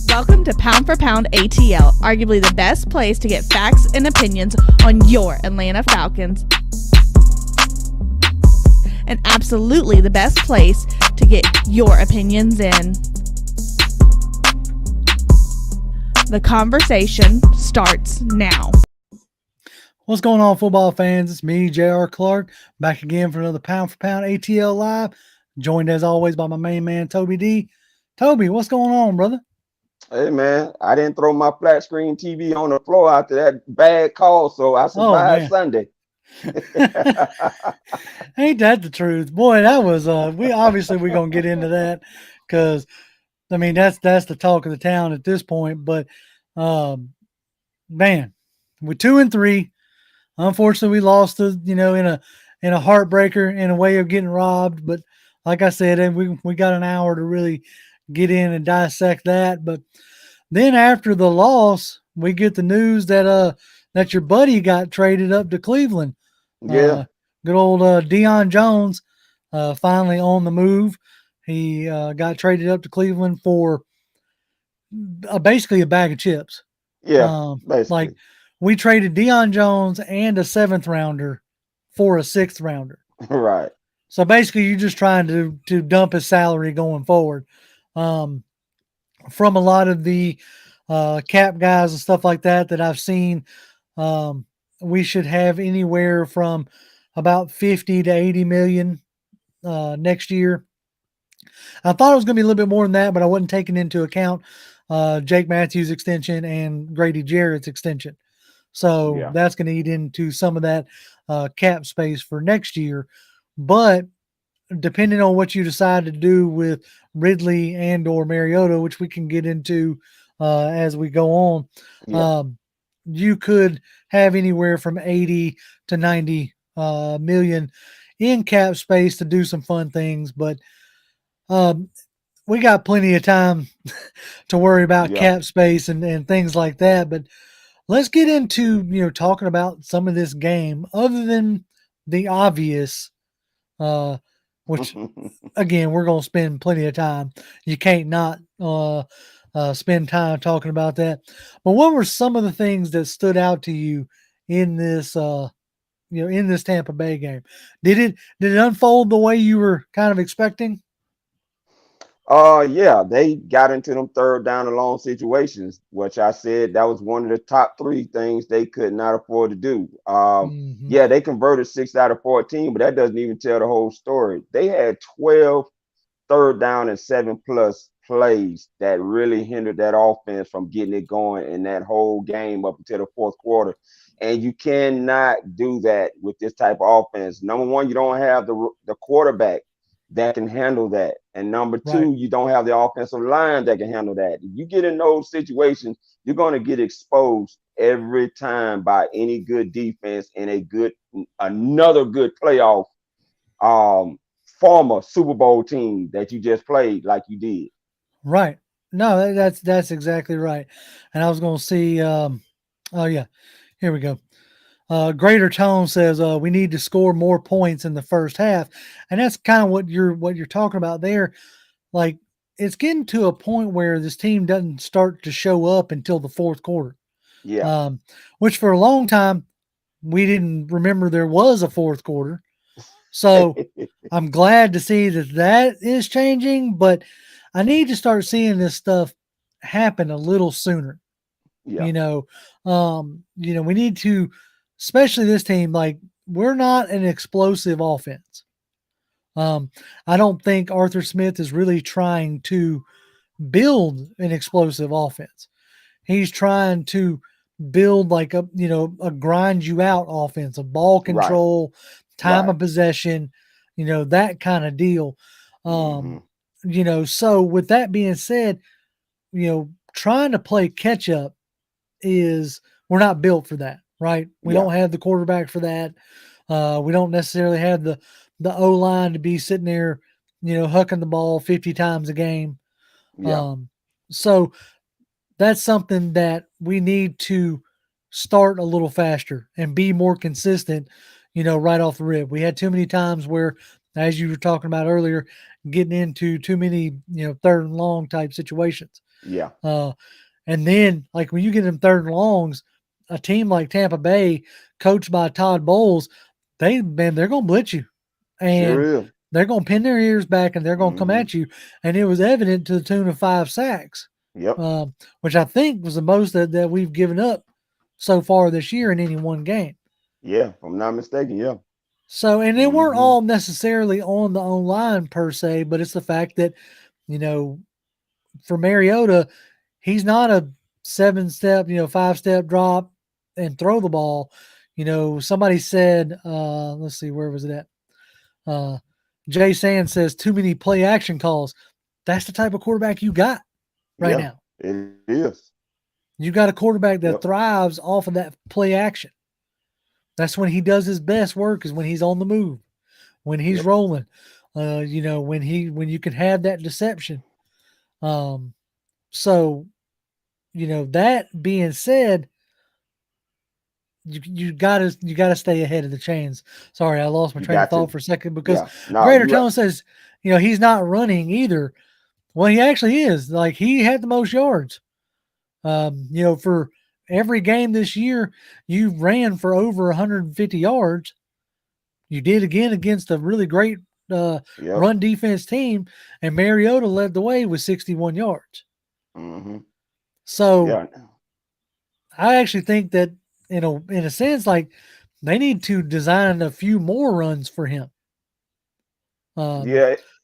Welcome to Pound for Pound ATL, arguably the best place to get facts and opinions on your Atlanta Falcons. And absolutely the best place to get your opinions in. The conversation starts now. What's going on, football fans? It's me, J.R. Clark, back again for another Pound for Pound ATL Live, joined as always by my main man, Toby D. Toby, what's going on, brother? Hey, man, I didn't throw my flat screen TV on the floor after that bad call, so I survived Sunday. Ain't that the truth? Boy, that was, we're going to get into that because, I mean, that's the talk of the town at this point. But, man, we're 2-3. Unfortunately, we lost, in a heartbreaker, in a way of getting robbed. But like I said, we got an hour to really get in and dissect that. But then after the loss, we get the news that that your buddy got traded up to Cleveland. Yeah, good old Deion Jones, finally on the move. He got traded up to Cleveland for basically a bag of chips. Yeah, basically. Like we traded Deion Jones and a 7th rounder for a 6th rounder. Right. So basically, you're just trying to dump his salary going forward. From a lot of the cap guys and stuff like that I've seen, we should have anywhere from about 50 to 80 million next year. I thought it was going to be a little bit more than that, but I wasn't taking into account Jake Matthews' extension and Grady Jarrett's extension. So that's going to eat into some of that cap space for next year. But depending on what you decide to do with Ridley and or Mariota, which we can get into as we go on, you could have anywhere from 80 to 90 million in cap space to do some fun things. But we got plenty of time to worry about cap space and things like that. But let's get into, talking about some of this game other than the obvious, which again, we're going to spend plenty of time. You can't not spend time talking about that. But what were some of the things that stood out to you in this, in this Tampa Bay game? Did it unfold the way you were kind of expecting? Yeah, they got into them third down and long situations, which I said that was one of the top 3 things they could not afford to do. Yeah, they converted 6 out of 14, but that doesn't even tell the whole story. They had 12 third down and 7+ plays that really hindered that offense from getting it going in that whole game up until the 4th quarter. And you cannot do that with this type of offense. Number one, you don't have the quarterback that can handle that. And number 2, you don't have the offensive line that can handle that. If you get in those situations, you're going to get exposed every time by any good defense and another good playoff former Super Bowl team that you just played like you did. Right. No, that's exactly right. And I was going to see, oh yeah, here we go. Greater Tone says we need to score more points in the first half, and that's kind of what you're talking about there. Like it's getting to a point where this team doesn't start to show up until the 4th quarter. Yeah. Which for a long time we didn't remember there was a 4th quarter. So I'm glad to see that is changing, but I need to start seeing this stuff happen a little sooner. Yeah. We need to. Especially this team, like we're not an explosive offense. I don't think Arthur Smith is really trying to build an explosive offense. He's trying to build like a grind you out offense, a ball control, time of possession, that kind of deal. So with that being said, trying to play catch up we're not built for that. Right. We don't have the quarterback for that. We don't necessarily have the O-line to be sitting there, hucking the ball 50 times a game. So that's something that we need to start a little faster and be more consistent, right off the rip. We had too many times where, as you were talking about earlier, getting into too many, 3rd and long type situations. Yeah. And then, like, when you get them third and longs, a team like Tampa Bay, coached by Todd Bowles, they're going to blitz you. And Sure is. they're going to pin their ears back and they're going to come Mm-hmm. at you. And it was evident to the tune of 5 sacks, Yep. which I think was the most that we've given up so far this year in any one game. Yeah, if I'm not mistaken, yeah. So, and they weren't Mm-hmm. all necessarily on the line per se, but it's the fact that, you know, for Mariota, he's not a 7-step, 5-step drop and throw the ball. You know, somebody said, let's see, where was it at? Jay Sand says too many play action calls. That's the type of quarterback you got right now. It is. You got a quarterback that Yep. thrives off of that play action. That's when he does his best work, is when he's on the move, when he's rolling, when you can have that deception. So, that being said, you gotta stay ahead of the chains. Sorry, I lost my train of thought for a second because Greater Tone says, he's not running either. Well, he actually is. Like, he had the most yards. For every game this year, you ran for over 150 yards. You did again against a really great run defense team, and Mariota led the way with 61 yards. Mm-hmm. So I actually think that, in a sense, like, they need to design a few more runs for him.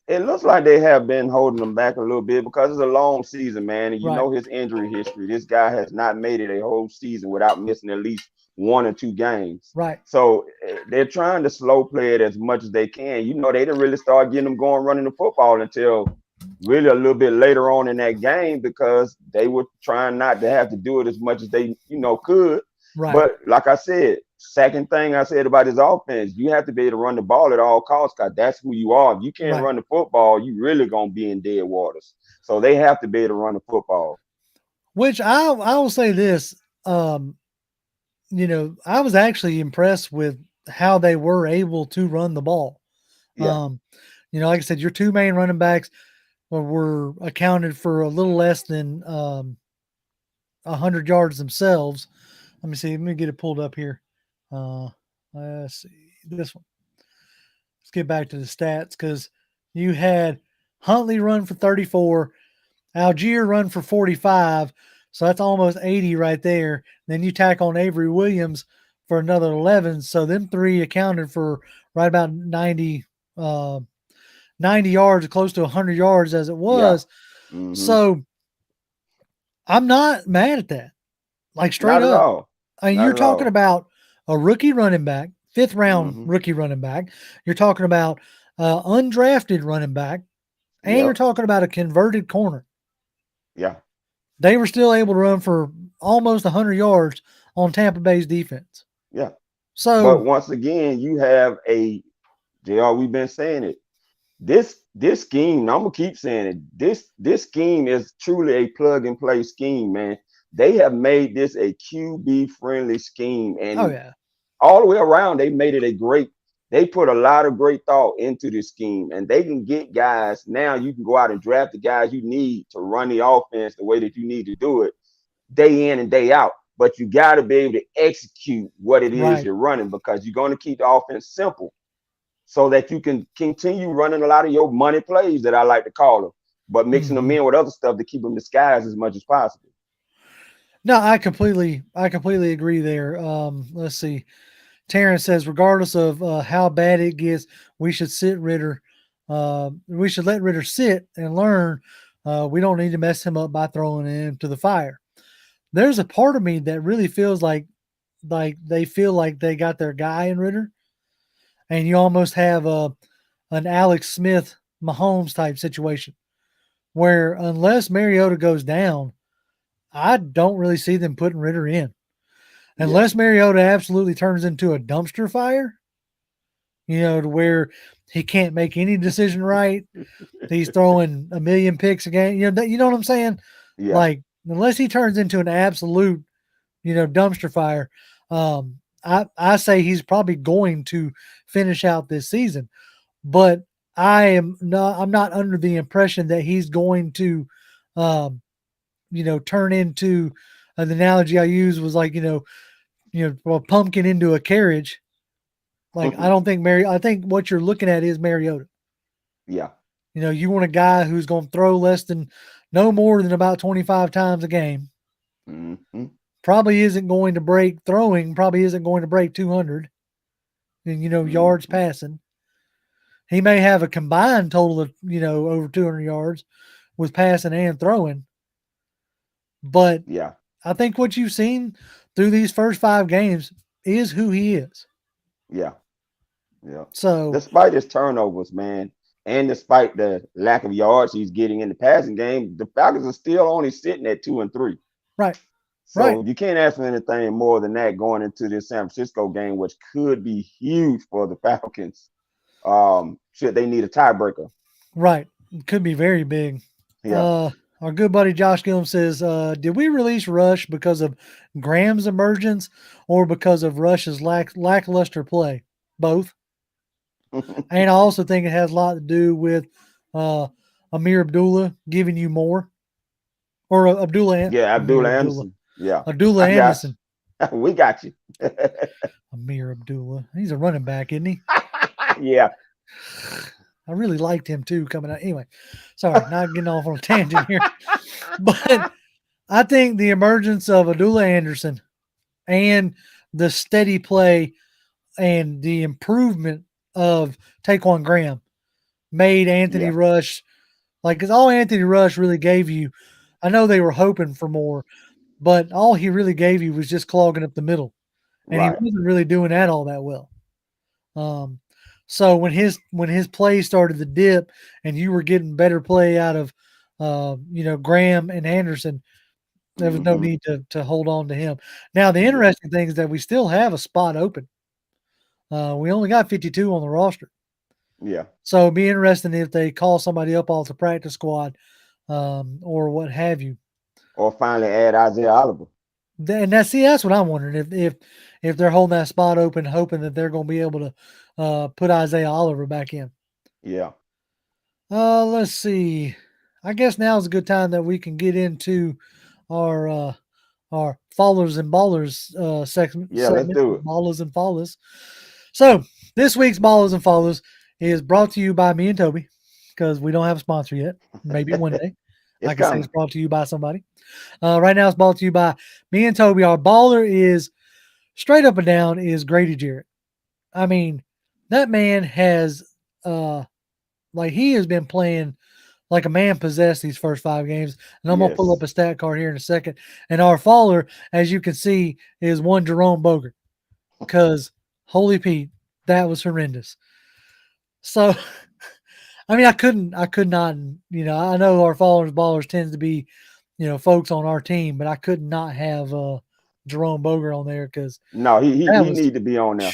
It looks like they have been holding him back a little bit because it's a long season, man. And you know his injury history. This guy has not made it a whole season without missing at least 1 or 2 games. Right. So they're trying to slow play it as much as they can. They didn't really start getting him going running the football until really a little bit later on in that game because they were trying not to have to do it as much as they, could. Right. But like I said, second thing I said about his offense, you have to be able to run the ball at all costs because that's who you are. If you can't run the football, you really going to be in dead waters. So they have to be able to run the football. Which I will say this, I was actually impressed with how they were able to run the ball. Yeah. Like I said, your 2 main running backs were accounted for a little less than 100 yards themselves. Let me see. Let me get it pulled up here. Let's see this one. Let's get back to the stats because you had Huntley run for 34, Algier run for 45, so that's almost 80 right there. Then you tack on Avery Williams for another 11, so them 3 accounted for right about 90 yards, close to 100 yards as it was. Yeah. Mm-hmm. So I'm not mad at that. Like, straight not up. At all. I mean, you're talking about a rookie running back, 5th round rookie running back. You're talking about undrafted running back, and you're talking about a converted corner. Yeah. They were still able to run for almost 100 yards on Tampa Bay's defense. Yeah. So, but once again, you have JR, we've been saying it. This scheme, I'm gonna keep saying it. This scheme is truly a plug and play scheme, man. They have made this a QB friendly scheme, and all the way around, they made it they put a lot of great thought into this scheme, and they can get guys. Now you can go out and draft the guys you need to run the offense the way that you need to do it day in and day out. But you got to be able to execute what it is you're running because you're going to keep the offense simple so that you can continue running a lot of your money plays that I like to call them, but mixing them in with other stuff to keep them disguised as much as possible. No, I completely agree there. Let's see. Terrence says, regardless of how bad it gets, we should sit Ritter. We should let Ritter sit and learn. We don't need to mess him up by throwing him to the fire. There's a part of me that really feels like they feel like they got their guy in Ritter, and you almost have an Alex Smith Mahomes type situation where unless Mariota goes down, I don't really see them putting Ritter in. Unless Mariota absolutely turns into a dumpster fire, to where he can't make any decision right. He's throwing a million picks a game. You know what I'm saying? Yeah. Like, unless he turns into an absolute, dumpster fire, I say he's probably going to finish out this season. But I'm not under the impression that he's going to turn into the analogy I used was like, a pumpkin into a carriage. Like, I don't think I think what you're looking at is Mariota. Yeah. You want a guy who's going to throw no more than about 25 times a game. Mm-hmm. Probably isn't going to break throwing, probably isn't going to break 200 and, yards passing. He may have a combined total of, over 200 yards with passing and throwing. But yeah, I think what you've seen through these first 5 games is who he is. Yeah. Yeah. So despite his turnovers, man, and despite the lack of yards he's getting in the passing game, the Falcons are still only sitting at 2-3. Right. So you can't ask for anything more than that going into this San Francisco game, which could be huge for the Falcons. Should they need a tiebreaker? Right. It could be very big. Yeah. Our good buddy Josh Gillum says, did we release Rush because of Graham's emergence or because of Rush's lackluster play? Both. And I also think it has a lot to do with Amir Abdullah giving you more. Or Abdullah. Yeah, Abdullah Anderson. Yeah. Abdullah Anderson. We got you. Amir Abdullah. He's a running back, isn't he? Yeah. I really liked him too coming out. Anyway, sorry, not getting off on a tangent here. But I think the emergence of Abdullah Anderson and the steady play and the improvement of Taquan Graham made Anthony Rush, because all Anthony Rush really gave you, I know they were hoping for more, but all he really gave you was just clogging up the middle. And he wasn't really doing that all that well. So when his play started to dip and you were getting better play out of Graham and Anderson, there was no need to hold on to him. Now the interesting thing is that we still have a spot open. We only got 52 on the roster. Yeah. So it'd be interesting if they call somebody up off the practice squad or what have you. Or finally add Isaiah Oliver. And that's what I'm wondering, if they're holding that spot open, hoping that they're going to be able to put Isaiah Oliver back in. Yeah. Let's see. I guess now is a good time that we can get into our Fallers and Ballers segment. Yeah, let's do it. Ballers and Fallers. So this week's Ballers and Fallers is brought to you by me and Toby, because we don't have a sponsor yet. Maybe one day. Like I said, it's brought to you by somebody. Right now it's brought to you by me and Toby. Our baller is straight up and down is Grady Jarrett. I mean, that man has he has been playing like a man possessed these first 5 games. And I'm gonna pull up a stat card here in a second. And our faller, as you can see, is one Jerome Boger. Because holy Pete, that was horrendous. So I mean, I could not, I know our followers, ballers tends to be, folks on our team, but I could not have Jerome Boger on there because no, he need to be on there.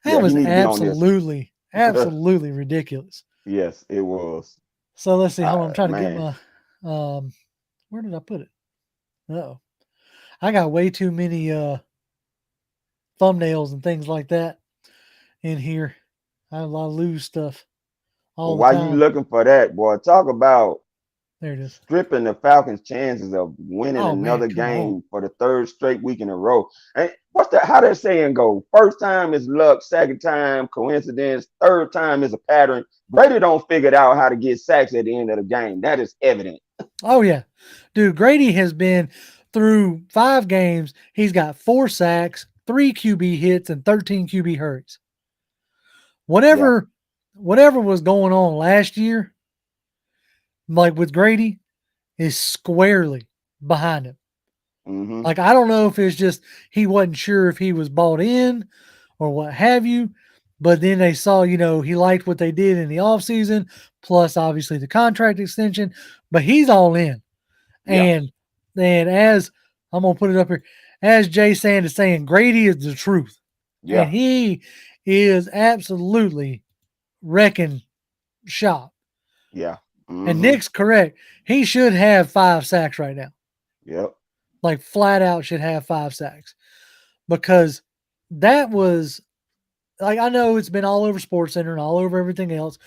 That was absolutely ridiculous. Yes, it was. So let's see. Hold on, I'm trying to get my where did I put it? Uh-oh. I got way too many thumbnails and things like that in here. I lose stuff. While you looking for that, boy, talk about there it is, stripping the Falcons' chances of winning another game for the 3rd straight week in a row. And how that saying go? First time is luck, second time coincidence, third time is a pattern. Brady don't figure out how to get sacks at the end of the game. That is evident. Oh yeah, dude, Grady has been through 5 games. He's got 4 sacks, 3 QB hits, and 13 QB hurries. Whatever was going on last year, like with Grady, is squarely behind him. Mm-hmm. Like, I don't know if it's just he wasn't sure if he was bought in or what have you, but then they saw, he liked what they did in the offseason, plus obviously the contract extension, but he's all in. Yeah. And as I'm going to put it up here, as Jay Sand is saying, Grady is the truth. Yeah. And he is absolutely wrecking shop. Yeah. Mm-hmm. And Nick's correct. He should have 5 sacks right now. Yep. Like flat out should have 5 sacks. Because that was, like, I know it's been all over SportsCenter and all over everything else,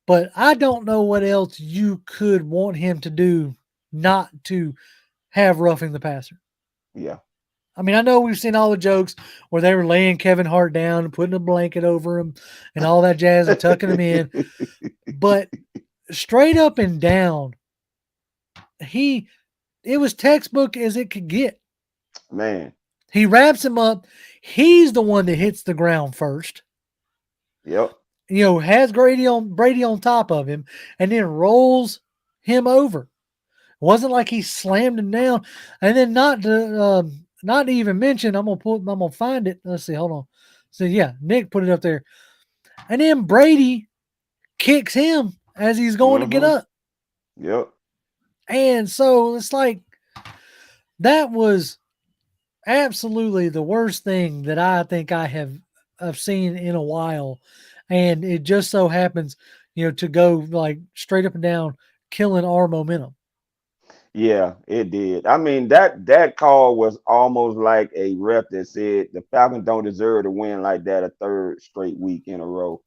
but I don't know what else you could want him to do not to have roughing the passer. Yeah. I mean, I know we've seen all the jokes where they were laying Kevin Hart down and putting a blanket over him and all that jazz and tucking him in. But straight up and down, it was textbook as it could get. Man. He wraps him up. He's the one that hits the ground first. Yep. Has Brady on top of him and then rolls him over. It wasn't like he slammed him down. And then not to even mention, I'm gonna find it. Let's see, hold on. So yeah, Nick put it up there. And then Brady kicks him as he's going to get up. Yep. And so it's like that was absolutely the worst thing that I think I've seen in a while. And it just so happens, to go like straight up and down, killing our momentum. Yeah, it did. I mean, that call was almost like a ref that said the Falcons don't deserve to win like that a third straight week in a row.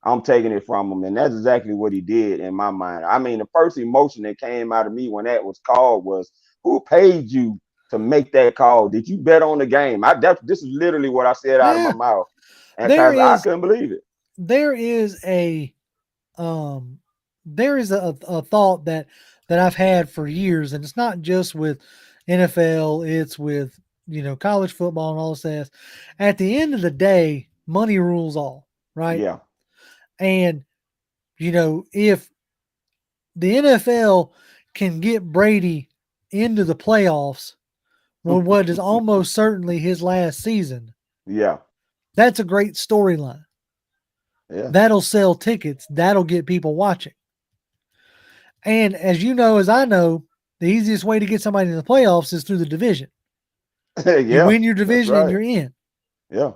I'm taking it from him, and that's exactly what he did in my mind. I mean, the first emotion that came out of me when that was called was, who paid you to make that call? Did you bet on the game? This is literally what I said out of my mouth, and because I couldn't believe it. There is a thought that I've had for years, and it's not just with NFL, it's with college football and all this. At the end of the day, money rules all, right? Yeah. And if the NFL can get Brady into the playoffs, what is almost certainly his last season, yeah, that's a great storyline. Yeah. That'll sell tickets. That'll get people watching. And as I know, the easiest way to get somebody in the playoffs is through the division. Yeah, you win your division and you're in. Yeah.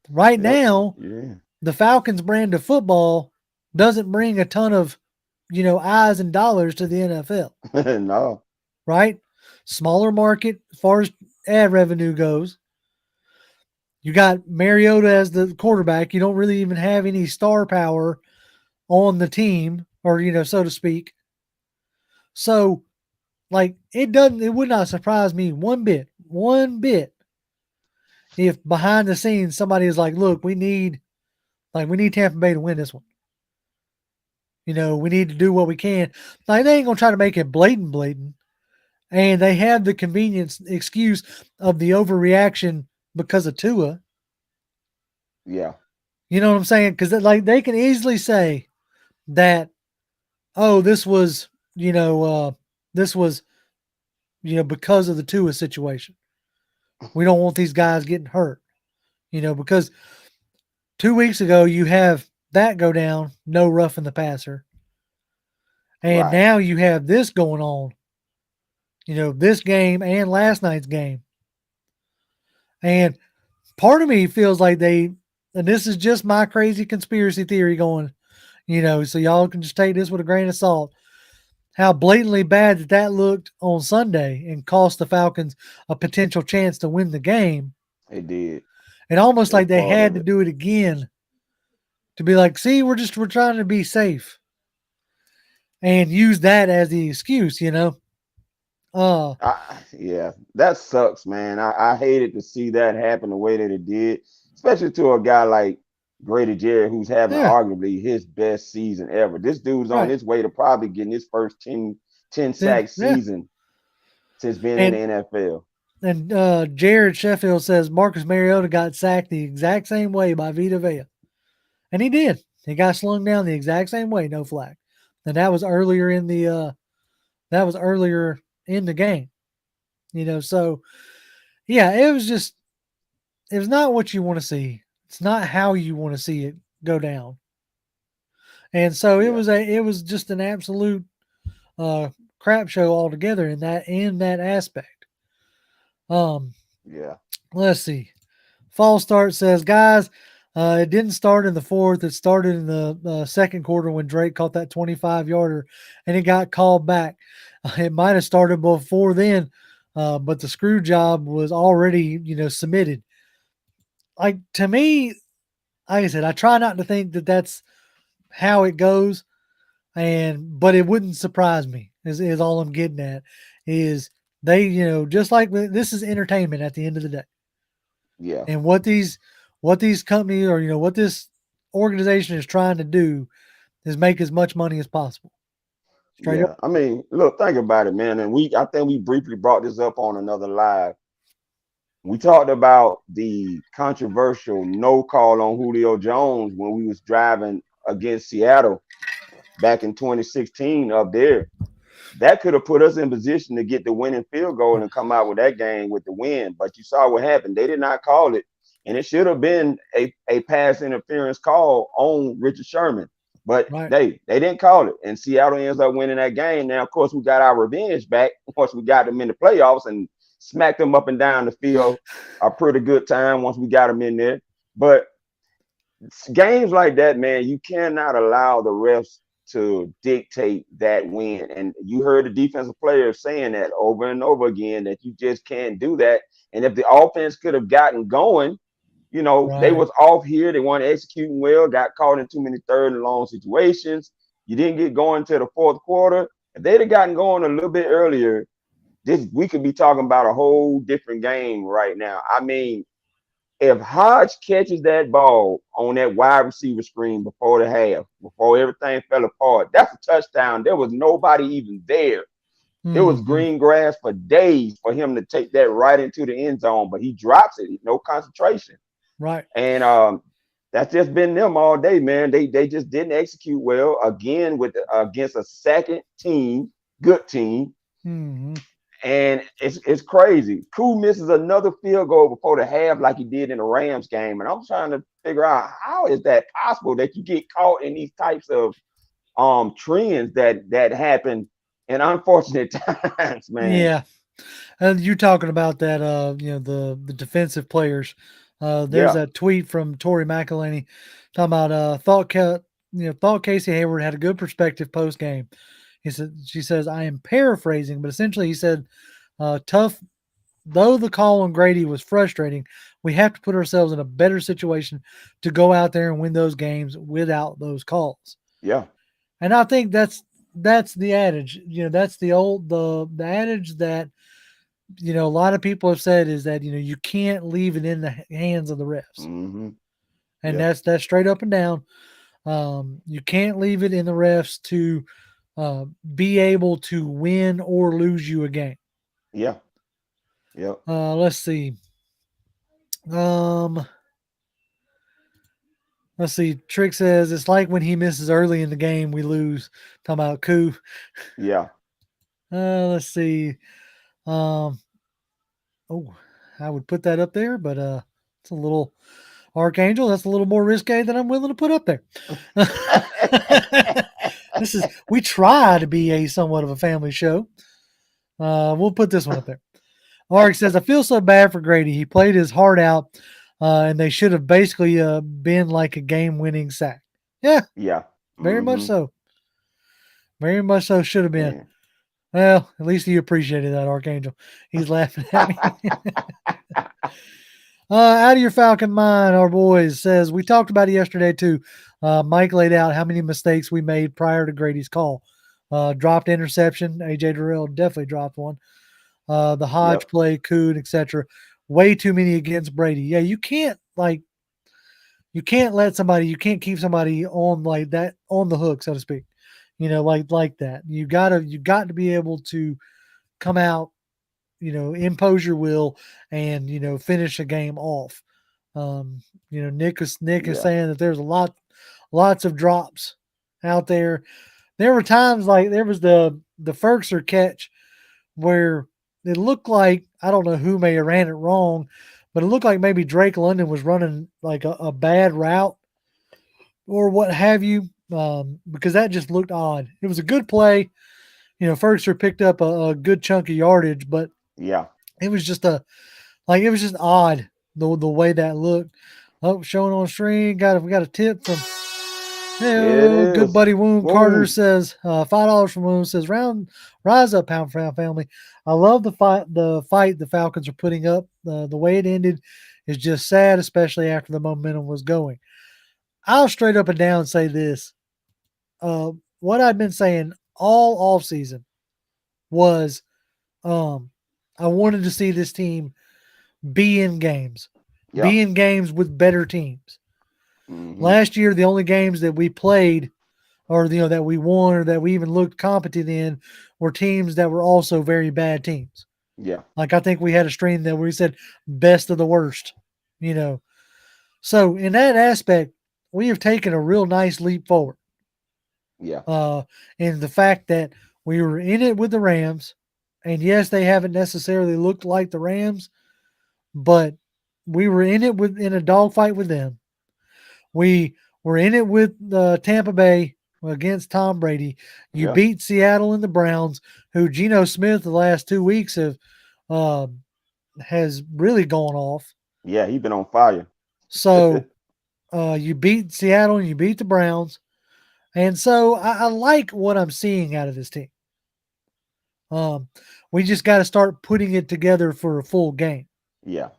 Right now, the Falcons brand of football doesn't bring a ton of, eyes and dollars to the NFL. No. Right? Smaller market as far as ad revenue goes. You got Mariota as the quarterback. You don't really even have any star power on the team, or, so to speak. So, like, it would not surprise me one bit, if behind the scenes somebody is like, look, we need Tampa Bay to win this one. We need to do what we can. Like, they ain't going to try to make it blatant. And they have the convenience excuse of the overreaction because of Tua. Yeah. You know what I'm saying? Because they can easily say that, oh, this was because of the Tua situation. We don't want these guys getting hurt. Because 2 weeks ago you have that go down, no roughing the passer. And now you have this going on. This game and last night's game. And part of me feels like and this is just my crazy conspiracy theory going, so y'all can just take this with a grain of salt, how blatantly bad that looked on Sunday and cost the Falcons a potential chance to win the game. It did. And almost like they had to do it again to be like, see, we're trying to be safe and use that as the excuse, yeah, that sucks, man. I hated to see that happen the way that it did, especially to a guy like Grady Jarrett, who's having arguably his best season ever. This dude's on his way to probably getting his first 10 sack season since being in the NFL. And Jared Sheffield says Marcus Mariota got sacked the exact same way by Vita Vea. And he did. He got slung down the exact same way, no flag. And that was earlier in the game. So yeah, it was not what you want to see. It's not how you want to see it go down. And so it was just an absolute crap show altogether in that aspect. Let's see. False Start says, guys, it didn't start in the fourth. It started in the second quarter when Drake caught that 25-yarder and it got called back. It might have started before then, but the screw job was already, submitted. Like, to me, like I said, I try not to think that that's how it goes, but it wouldn't surprise me. is all I'm getting at. Is they, just like this is entertainment at the end of the day. Yeah. And what these companies or what this organization is trying to do is make as much money as possible. Straight up. I mean, look, think about it, man. And I think we briefly brought this up on another live. We talked about the controversial no call on Julio Jones when we was driving against Seattle back in 2016 up there. That could have put us in position to get the winning field goal and come out with that game with the win. But you saw what happened. They did not call it. And it should have been a pass interference call on Richard Sherman. But they didn't call it. And Seattle ends up winning that game. Now, of course, we got our revenge back. Of course, we got them in the playoffs and smacked them up and down the field a pretty good time once we got them in there. But games like that, man, you cannot allow the refs to dictate that win. And you heard the defensive players saying that over and over again, that you just can't do that. And if the offense could have gotten going, they was off here. They weren't executing well, got caught in too many third and long situations. You didn't get going to the fourth quarter. If they'd have gotten going a little bit earlier, we could be talking about a whole different game right now. I mean, if Hodge catches that ball on that wide receiver screen before the half, before everything fell apart, that's a touchdown. There was nobody even there. It was green grass for days for him to take that right into the end zone, but he drops it. No concentration. Right. And that's just been them all day, man. They just didn't execute well again against a second team, good team. Mm-hmm. And it's crazy. Koo misses another field goal before the half like he did in the Rams game. And I'm trying to figure out how is that possible that you get caught in these types of trends that happen in unfortunate times, man. Yeah. And you're talking about that the defensive players. There's a tweet from Tori McElhaney talking about thought Casey Hayward had a good perspective post game. She says, I am paraphrasing, but essentially he said, tough, though the call on Grady was frustrating, we have to put ourselves in a better situation to go out there and win those games without those calls. Yeah. And I think that's the adage, that's the adage that, a lot of people have said is that, you can't leave it in the hands of the refs. Mm-hmm. And that's straight up and down. You can't leave it in the refs to be able to win or lose you a game. Yeah. Yeah. Let's see. Let's see. Trick says it's like when he misses early in the game, we lose. Talking about Koo. Yeah. Let's see. I would put that up there, but it's a little Archangel. That's a little more risque than I'm willing to put up there. We try to be a somewhat of a family show. We'll put this one up there. Ark says, I feel so bad for Grady. He played his heart out, and they should have basically been like a game-winning sack. Yeah. Yeah. Very much so. Very much so should have been. Yeah. Well, at least he appreciated that, Archangel. He's laughing at me. Out of your Falcon mind, our boys says, we talked about it yesterday too. Mike laid out how many mistakes we made prior to Grady's call. Dropped interception. A.J. Durrell definitely dropped one. The Hodge play, Coon, etc. Way too many against Brady. Yeah, you can't keep somebody on like that on the hook, so to speak. Like that. You got to be able to come out, impose your will and, finish a game off. Nick is saying that there's lots of drops out there. There were times like there was the Ferkser catch where it looked like, I don't know who may have ran it wrong, but it looked like maybe Drake London was running like a bad route or what have you, because that just looked odd. It was a good play. Ferkser picked up a good chunk of yardage, but it was just odd the way that looked. Oh, showing on screen. We got a tip from good buddy Wound Carter says $5 from Wound says rise up pound for pound family. I love the fight the Falcons are putting up. The way it ended is just sad, especially after the momentum was going. I'll straight up and down say this. What I've been saying all offseason was I wanted to see this team be in games, be in games with better teams. Last year, the only games that we played or that we won or that we even looked competent in were teams that were also very bad teams. Yeah. Like I think we had a stream that we said best of the worst, So in that aspect, we have taken a real nice leap forward. Yeah. In the fact that we were in it with the Rams, and yes, they haven't necessarily looked like the Rams, but we were in it in a dogfight with them. We were in it with Tampa Bay against Tom Brady. You beat Seattle and the Browns, who Geno Smith the last 2 weeks has really gone off. Yeah, he's been on fire. So you beat Seattle and you beat the Browns. And so I like what I'm seeing out of this team. We just got to start putting it together for a full game. Yeah.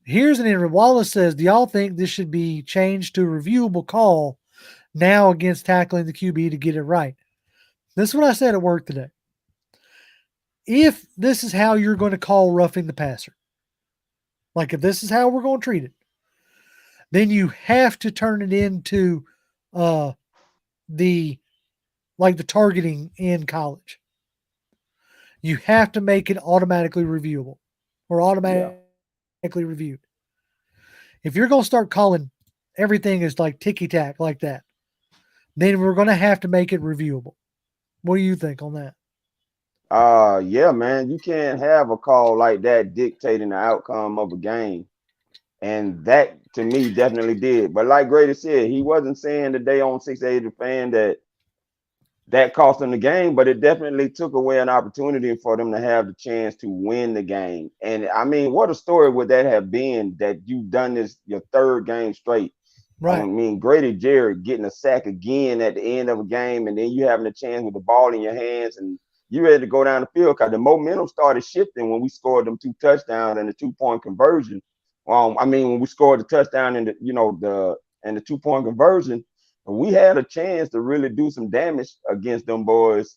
Here's an interview. Wallace says, do y'all think this should be changed to a reviewable call now against tackling the QB to get it right? This is what I said at work today. If this is how you're going to call roughing the passer, like if this is how we're going to treat it, then you have to turn it into the targeting in college. You have to make it automatically reviewable or automatically reviewed. If you're going to start calling everything as like ticky-tack like that, then we're going to have to make it reviewable. What do you think on that? Yeah, man, you can't have a call like that dictating the outcome of a game. And that, to me, definitely did. But like Grady said, he wasn't saying today on 680 The Fan that cost them the game, but it definitely took away an opportunity for them to have the chance to win the game. And, I mean, what a story would that have been that you've done this your third game straight? Right. I mean, Grady Jarrett getting a sack again at the end of a game, and then you having a chance with the ball in your hands, and you ready to go down the field because the momentum started shifting when we scored them 2 touchdowns and the 2-point conversion. I mean, when we scored the touchdown and the 2-point conversion, we had a chance to really do some damage against them boys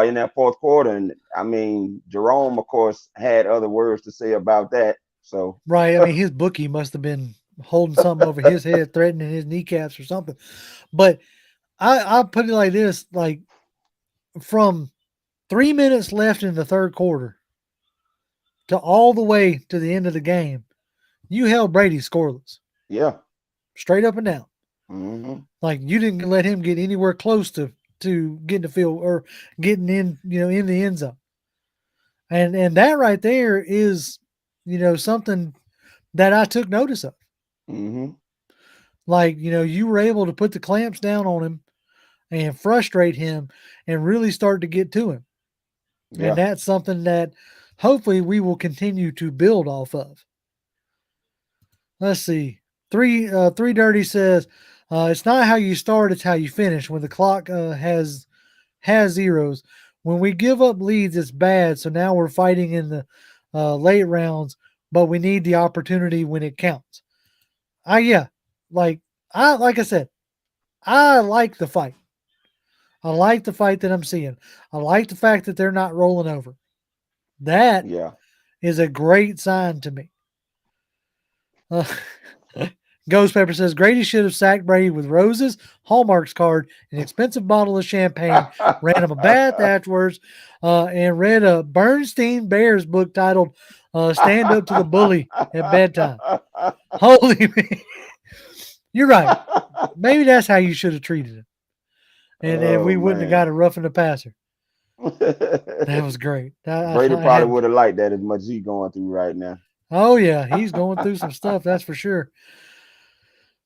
in that fourth quarter. And I mean, Jerome, of course, had other words to say about that. So right. I mean, his bookie must have been holding something over his head, threatening his kneecaps or something. But I'll put it like this: like from 3 minutes left in the third quarter to all the way to the end of the game, you held Brady scoreless. Yeah. Straight up and down. Mm-hmm. Like you didn't let him get anywhere close to getting the field or getting in, in the end zone. And that right there is, something that I took notice of. Mm-hmm. Like, you were able to put the clamps down on him and frustrate him and really start to get to him. Yeah. And that's something that hopefully we will continue to build off of. Let's see. Three Dirty says, it's not how you start, it's how you finish. When the clock has zeros, when we give up leads, it's bad. So now we're fighting in the late rounds, but we need the opportunity when it counts. Like I said, I like the fight. I like the fight that I'm seeing. I like the fact that they're not rolling over. That is a great sign to me. Ghost Pepper says Grady should have sacked Brady with roses, Hallmark's card, an expensive bottle of champagne, ran him a bath afterwards, and read a Bernstein Bears book titled Stand Up to the Bully at bedtime. Holy man. You're right. Maybe that's how you should have treated him. And we wouldn't have got a roughing the passer. That was great. Brady probably would have liked that as much as he's going through right now. Oh, yeah. He's going through some stuff, that's for sure.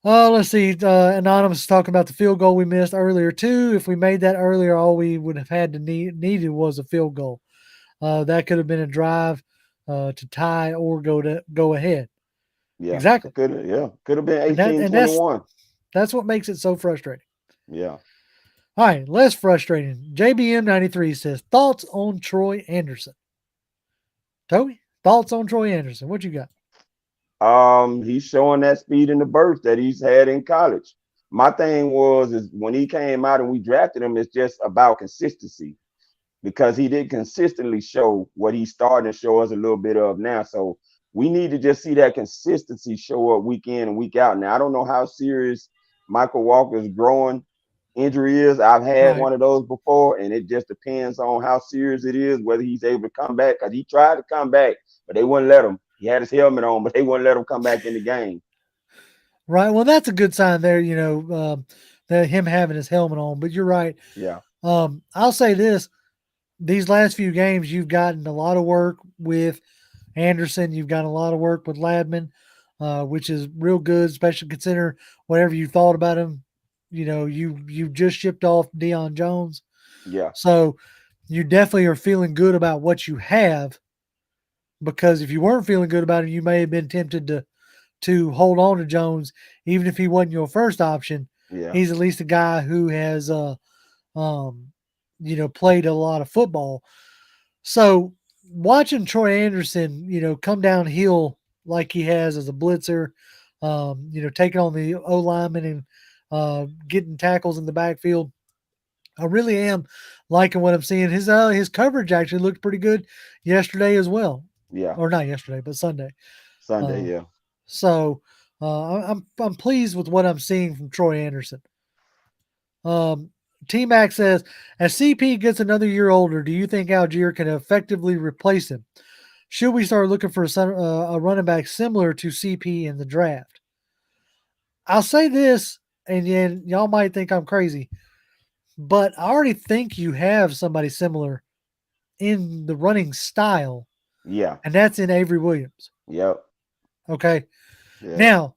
Let's see. Anonymous is talking about the field goal we missed earlier, too. If we made that earlier, all we would have had to needed was a field goal. That could have been a drive to tie or go ahead. Yeah, exactly. Could have been 18-21. That's what makes it so frustrating. Yeah. All right, less frustrating. JBM93 says, thoughts on Troy Anderson? Toby, thoughts on Troy Anderson? What you got? He's showing that speed in the burst that he's had in college. My thing is when he came out and we drafted him, it's just about consistency. because he didn't consistently show what he's starting to show us a little bit of now. So we need to just see that consistency show up week in and week out. Now, I don't know how serious Michael Walker's growing injury is. I've had one of those before, and it just depends on how serious it is, whether he's able to come back, because he tried to come back, but they wouldn't let him. He had his helmet on, but they wouldn't let him come back in the game. Right. Well, that's a good sign there, that him having his helmet on. But you're right. Yeah. I'll say this. These last few games, you've gotten a lot of work with Anderson. You've got a lot of work with Ladman, which is real good, especially consider whatever you thought about him. You just shipped off Deion Jones. Yeah. So you definitely are feeling good about what you have, because if you weren't feeling good about it, you may have been tempted to hold on to Jones, even if he wasn't your first option. Yeah. He's at least a guy who has, played a lot of football. So watching Troy Anderson, come downhill like he has as a blitzer, taking on the O lineman and getting tackles in the backfield, I really am liking what I'm seeing. His coverage actually looked pretty good yesterday as well. Yeah. Or not yesterday, but Sunday. Yeah. So I'm pleased with what I'm seeing from Troy Anderson. T-Mac says, as CP gets another year older, do you think Algier can effectively replace him? Should we start looking for a running back similar to CP in the draft? I'll say this, and y'all might think I'm crazy, but I already think you have somebody similar in the running style. Yeah. And that's in Avery Williams. Yep. Okay. Yeah. Now,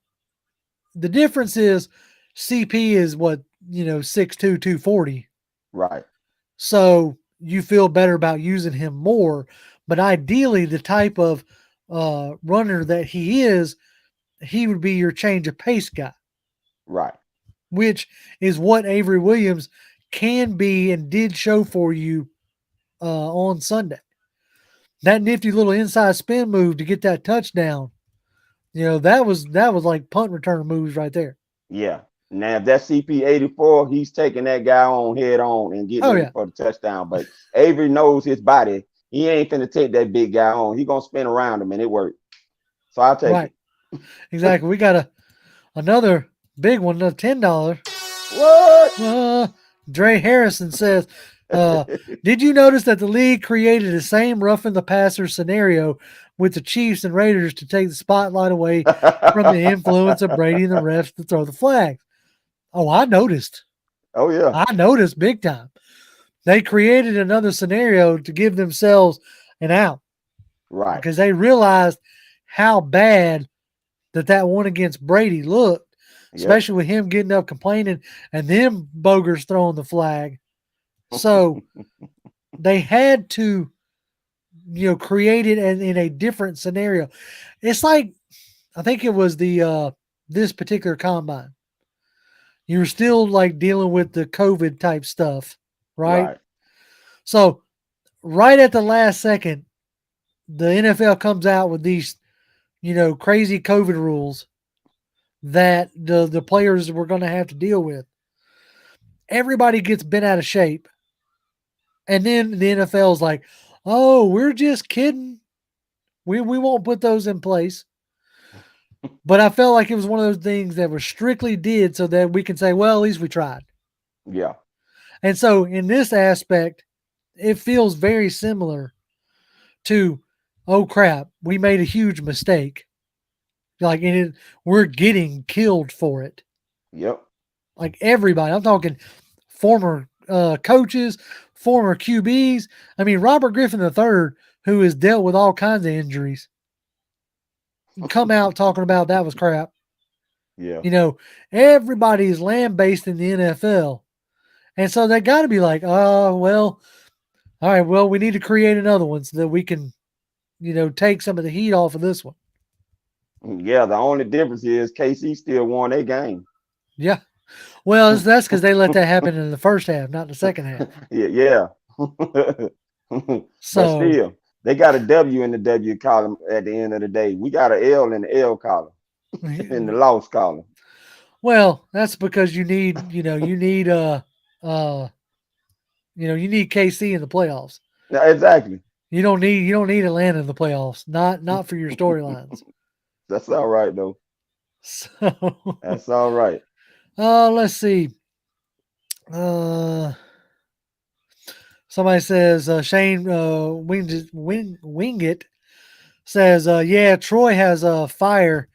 the difference is CP is 6'2", 240. Right. So you feel better about using him more. But ideally, the type of runner that he is, he would be your change of pace guy. Right. Which is what Avery Williams can be and did show for you on Sunday. That nifty little inside spin move to get that touchdown, that was like punt return moves right there. Yeah. Now, if that's CP84, he's taking that guy on head on and getting him for the touchdown. But Avery knows his body. He ain't finna take that big guy on. He gonna spin around him, and it worked. So I'll take it. Exactly. We got another big one, another $10. What? Dre Harrison says, did you notice that the league created the same roughing the passer scenario with the Chiefs and Raiders to take the spotlight away from the influence of Brady and the refs to throw the flags? Oh, I noticed. Oh, yeah. I noticed big time. They created another scenario to give themselves an out. Right. Because they realized how bad that one against Brady looked, especially with him getting up complaining and them bogers throwing the flag. So they had to, create it in a different scenario. It's like, I think it was this particular combine. You were still like dealing with the COVID type stuff, right? So right at the last second, the NFL comes out with these, crazy COVID rules that the players were going to have to deal with. Everybody gets bent out of shape. And then the NFL is like, oh, we're just kidding. We won't put those in place. But I felt like it was one of those things that was strictly did so that we can say, well, at least we tried. Yeah. And so in this aspect, it feels very similar to, oh crap, we made a huge mistake. Like we're getting killed for it. Yep. Like everybody. I'm talking former coaches, former QBs. I mean, Robert Griffin III, who has dealt with all kinds of injuries, come out talking about that was crap. Yeah. Everybody's lambasting the NFL. And so they got to be like, oh, well, all right, well, we need to create another one so that we can, take some of the heat off of this one. Yeah, the only difference is KC still won their game. Yeah. Well, that's because they let that happen in the first half, not the second half. Yeah. But still, they got a W in the W column at the end of the day. We got an L in the L column, in the loss column. Well, that's because you need You need KC in the playoffs. Yeah, exactly. You don't need Atlanta in the playoffs. Not for your storylines. That's all right though. So That's all right. Let's see. Somebody says Shane Wingit says, yeah, Troy has fire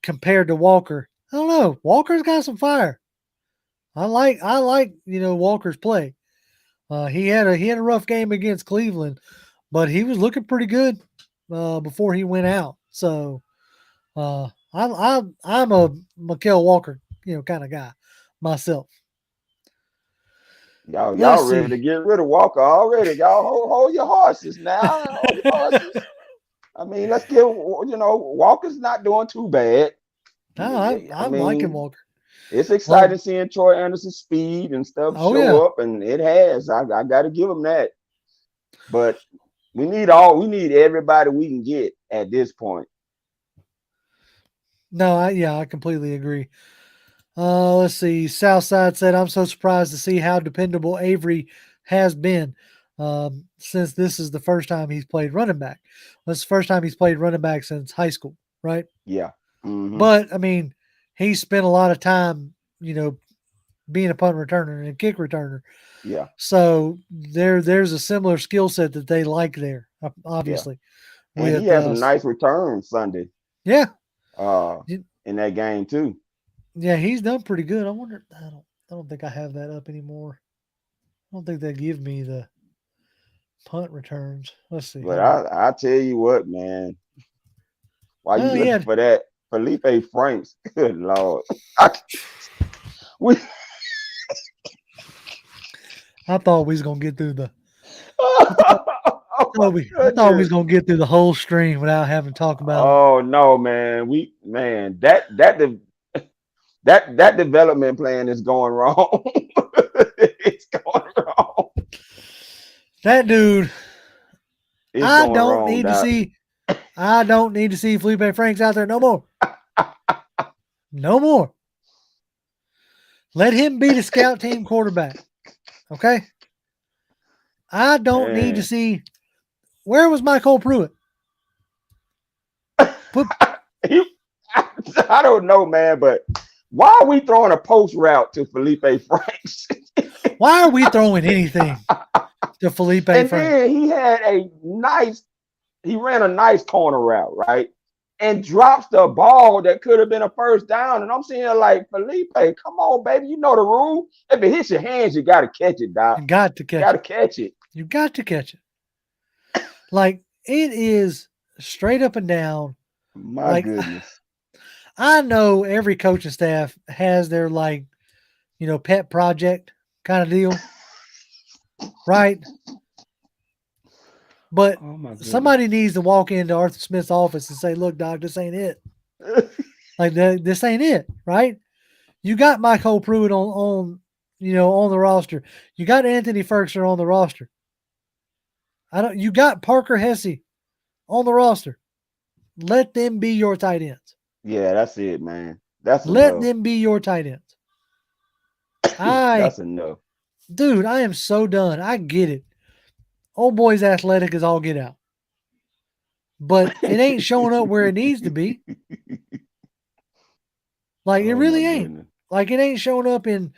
compared to Walker. I don't know. Walker's got some fire. I like Walker's play. He had a rough game against Cleveland, but he was looking pretty good before he went out. So I'm a Mikael Walker kind of guy myself. Y'all ready to get rid of Walker already? Y'all hold your horses now. Hold your horses. I mean, let's get Walker's not doing too bad. No, I'm liking Walker. It's exciting seeing Troy Anderson's speed and stuff show up, and it has. I got to give him that. But we need everybody we can get at this point. No, I completely agree. Let's see. Southside said, I'm so surprised to see how dependable Avery has been since this is the first time he's played running back. That's the first time he's played running back since high school, right? Yeah. Mm-hmm. But, I mean, he spent a lot of time, being a punt returner and a kick returner. Yeah. So there's a similar skill set that they like there, obviously. Yeah. And he has a nice return Sunday. Yeah. In that game too. Yeah, he's done pretty good. I wonder. I don't think I have that up anymore. I don't think they give me the punt returns. Let's see. But I tell you what, man. While you looking for that, Felipe Franks, good Lord. I thought we was gonna get through the. I thought we was gonna get through the whole stream without having to talk about. Oh no, man! That development plan is going wrong. It's going wrong. That dude. I don't need to see Felipe Franks out there no more. No more. Let him be the scout team quarterback. Okay. I don't need to see. Where was Michael Pruitt? I don't know, man, but why are we throwing a post route to Felipe Franks? Why are we throwing anything to Felipe Franks? Then he ran a nice corner route, right? And drops the ball that could have been a first down. And I'm saying, like, Felipe, come on, baby. You know the rule. If it hits your hands, you got to catch it, Doc. You got to catch it. You got to catch it. Like, it is straight up and down. My goodness. I know every coaching staff has their, pet project kind of deal. Right? But somebody needs to walk into Arthur Smith's office and say, look, Doc, this ain't it. This ain't it, right? You got Michael Pruitt on the roster. You got Anthony Ferguson on the roster. You got Parker Hesse on the roster. Let them be your tight ends. Yeah, that's it, man. Let them be your tight ends. That's enough. Dude, I am so done. I get it. Old boy's athletic as all get out. But it ain't showing up where it needs to be. It really ain't. Goodness. It ain't showing up in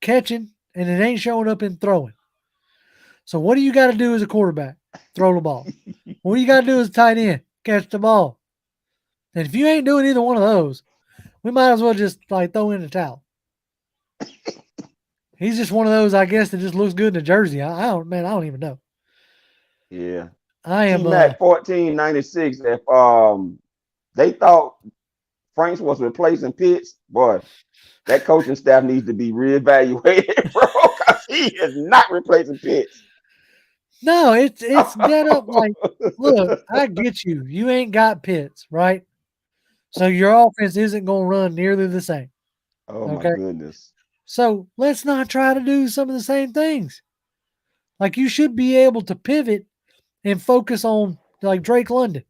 catching, and it ain't showing up in throwing. So what do you got to do as a quarterback? Throw the ball. What do you got to do as a tight end? Catch the ball. And if you ain't doing either one of those, we might as well just throw in the towel. He's just one of those, I guess, that just looks good in a jersey. I don't even know. Yeah. I am at 1496. If they thought Franks was replacing Pitts, boy, that coaching staff needs to be reevaluated, bro. Because he is not replacing Pitts. No, it's dead up look, I get you. You ain't got Pitts, right? So your offense isn't going to run nearly the same. Oh, my goodness. So let's not try to do some of the same things. You should be able to pivot and focus on Drake London.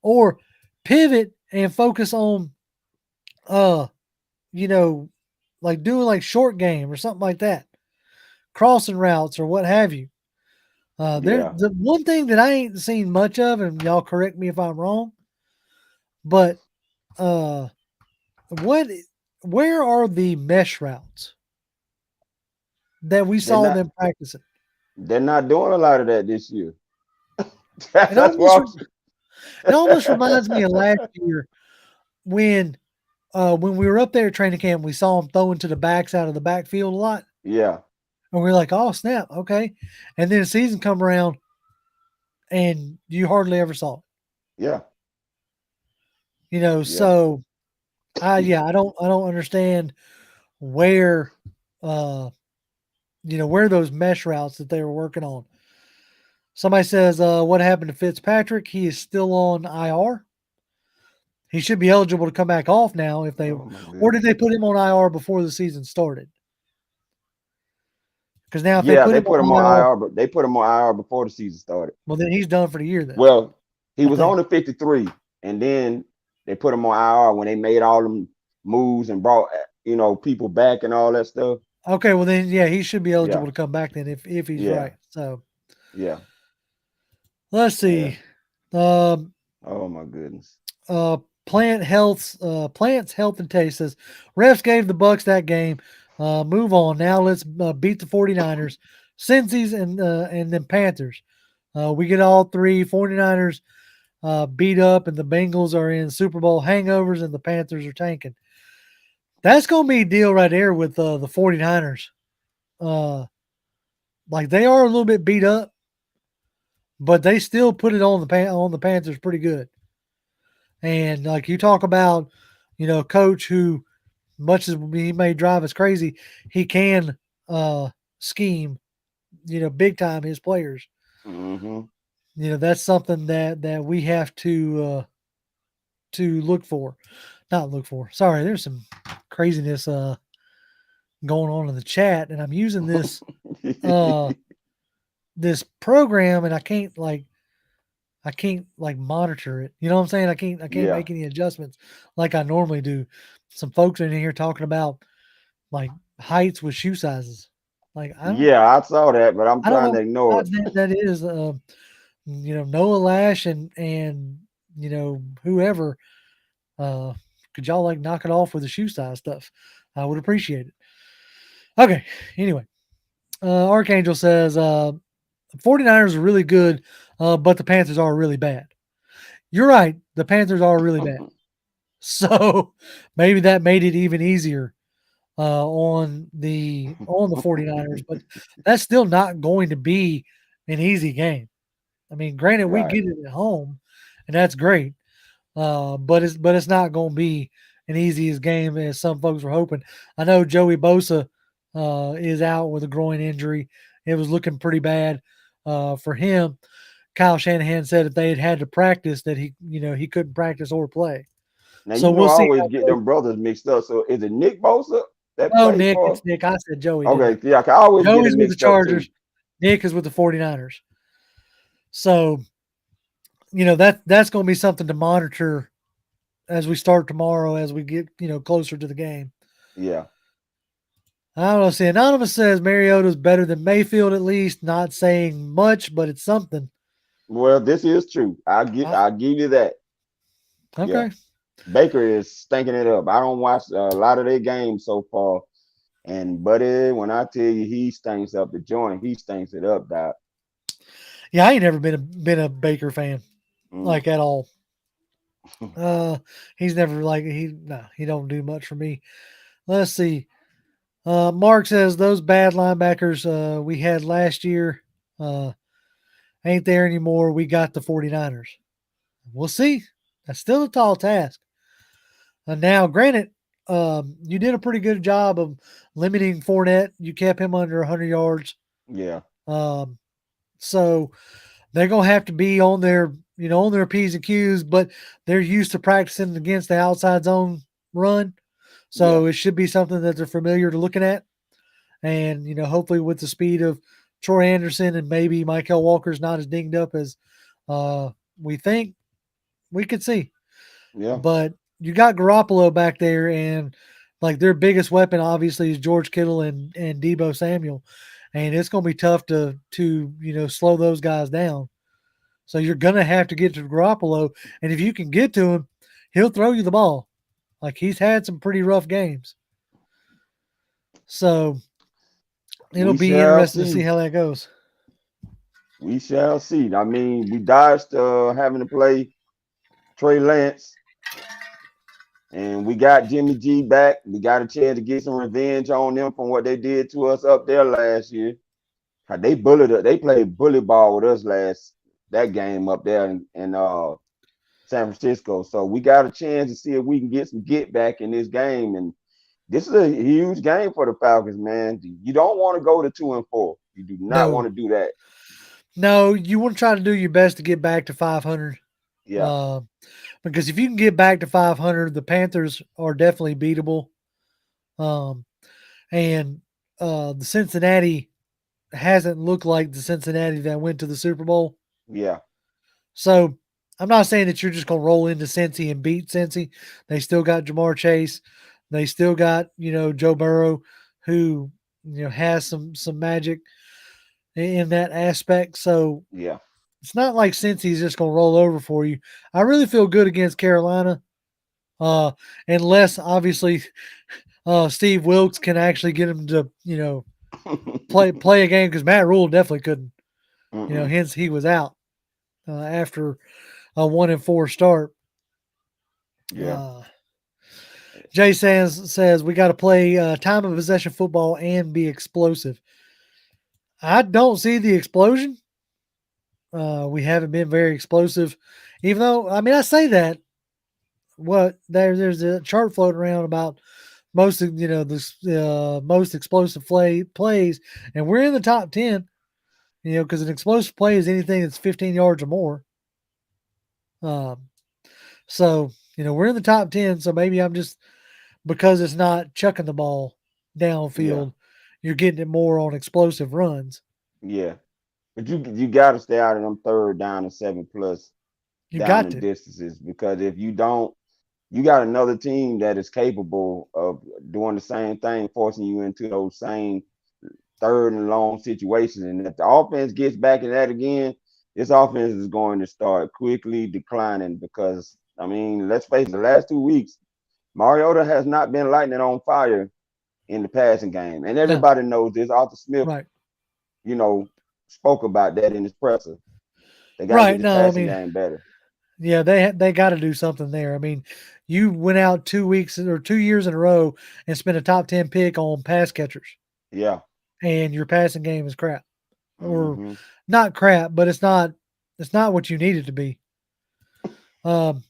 Or pivot and focus on doing short game or something like that. crossing routes or what have you. Yeah. The one thing that I ain't seen much of, and y'all correct me if I'm wrong, but where are the mesh routes that we They're saw not them practicing? they're not doing a lot of that this year. It That's almost what it almost reminds me of last year when we were up there at training camp, we saw them throwing to the backs out of the backfield a lot. yeah. And we are like, oh snap, okay. And then the season come around and you hardly ever saw it. Yeah. Yeah. So I don't understand where where those mesh routes that they were working on. Somebody says, what happened to Fitzpatrick? He is still on IR. He should be eligible to come back off now or did they put him on IR before the season started? Because now if they Yeah, put they him put him on on IR, IR, but they put him on IR before the season started. well then he's done for the year then. Well, he was think. on the 53, and then they put him on IR when they made all them moves and brought people back and all that stuff. Okay, well then he should be eligible Yeah. to come back then if he's Yeah. right. So Yeah. let's see. Oh my goodness. Plant's Health and Taste says refs gave the Bucks that game. Move on. Now let's beat the 49ers, Cincy's and then Panthers. We get all three. 49ers beat up and the Bengals are in Super Bowl hangovers and the Panthers are tanking. That's going to be a deal right there with the 49ers. Like they are a little bit beat up, but they still put it on the Panthers pretty good. And like you talk about, coach who, much as he may drive us crazy, he can scheme, big time his players. Mm-hmm. That's something that we have to look for. Not look for. Sorry, there's some craziness going on in the chat, and I'm using this this program, and I can't monitor it. You know what I'm saying? I can't make any adjustments like I normally do. Some folks in here talking about like heights with shoe sizes. Like I saw that, but I'm trying to ignore it. That is Noah Lash and whoever could y'all like knock it off with the shoe size stuff? I would appreciate it. Okay. Anyway, Archangel says 49ers are really good, but the Panthers are really bad. You're right. The Panthers are really bad. So maybe that made it even easier on the 49ers, but that's still not going to be an easy game. I mean, granted, we get it at home, and that's great, but it's not going to be an easy game as some folks were hoping. I know Joey Bosa is out with a groin injury. It was looking pretty bad for him. Kyle Shanahan said if they had to practice, that he couldn't practice or play. Now so we'll always get them brothers mixed up. So is it Nick Bosa? Nick. It's Nick. I said Joey. Okay, yeah, I always Joey's get it mixed with the Chargers. Nick is with the 49ers. So, that's going to be something to monitor as we start tomorrow, as we get, closer to the game. Yeah. I don't know. See, Anonymous says Mariota's better than Mayfield, at least. Not saying much, but it's something. Well, this is true. I'll give you that. Okay. Yeah. Baker is stinking it up. I don't watch a lot of their games so far. And buddy, when I tell you he stinks up the joint, he stinks it up, Doc. Yeah, I ain't never been a Baker fan, like at all. He's never he don't do much for me. Let's see. Mark says those bad linebackers we had last year ain't there anymore. We got the 49ers. We'll see. That's still a tall task. Now, granted, you did a pretty good job of limiting Fournette. You kept him under 100 yards. Yeah. So they're going to have to be on their P's and Q's, but they're used to practicing against the outside zone run. So it should be something that they're familiar to looking at. And, hopefully with the speed of Troy Anderson and maybe Michael Walker's not as dinged up as we think, we could see. Yeah. But you got Garoppolo back there, and like their biggest weapon obviously is George Kittle and Deebo Samuel. and it's going to be tough to slow those guys down. So you're going to have to get to Garoppolo, and if you can get to him, he'll throw you the ball. Like, he's had some pretty rough games. So it'll be interesting to see how that goes. We shall see. I mean, we dodged having to play Trey Lance, and we got Jimmy G back. We got a chance to get some revenge on them from what they did to us up there last year. They bullied us. They played bully ball with us that game up there in San Francisco. So we got a chance to see if we can get some get back in this game. And this is a huge game for the Falcons, man. You don't want to go to 2-4. You do not want to do that. No, you want to try to do your best to get back to 500. Yeah. Because if you can get back to 500, the Panthers are definitely beatable. And the Cincinnati hasn't looked like the Cincinnati that went to the Super Bowl. Yeah. So I'm not saying that you're just going to roll into Cincy and beat Cincy. They still got Jamar Chase. They still got, Joe Burrow, who, has some magic in that aspect. So yeah, it's not like Cincy's just going to roll over for you. I really feel good against Carolina, unless obviously Steve Wilkes can actually get him to, play a game, because Matt Rule definitely couldn't. Hence he was out after a 1-4 start. Yeah. Jay says we got to play time of possession football and be explosive. I don't see the explosion. We haven't been very explosive, even though, I say that. There's a chart floating around about most of the most explosive plays, and we're in the top 10. Because an explosive play is anything that's 15 yards or more. So we're in the top 10. So maybe I'm just, because it's not chucking the ball downfield, you're getting it more on explosive runs. Yeah, but you got to stay out of them 3rd down and 7+ down in distances, because if you don't, you got another team that is capable of doing the same thing, forcing you into those same 3rd and long situations. And if the offense gets back in that again, this offense is going to start quickly declining, because, let's face it, the last 2 weeks, Mariota has not been lighting on fire in the passing game. And everybody knows this. Arthur Smith, spoke about that in his presser. They got to get the passing game better. Yeah, they got to do something there. You went out 2 weeks or 2 years in a row and spent a top 10 pick on pass catchers. Yeah. And your passing game is crap. Or not crap, but it's not what you need it to be. Ron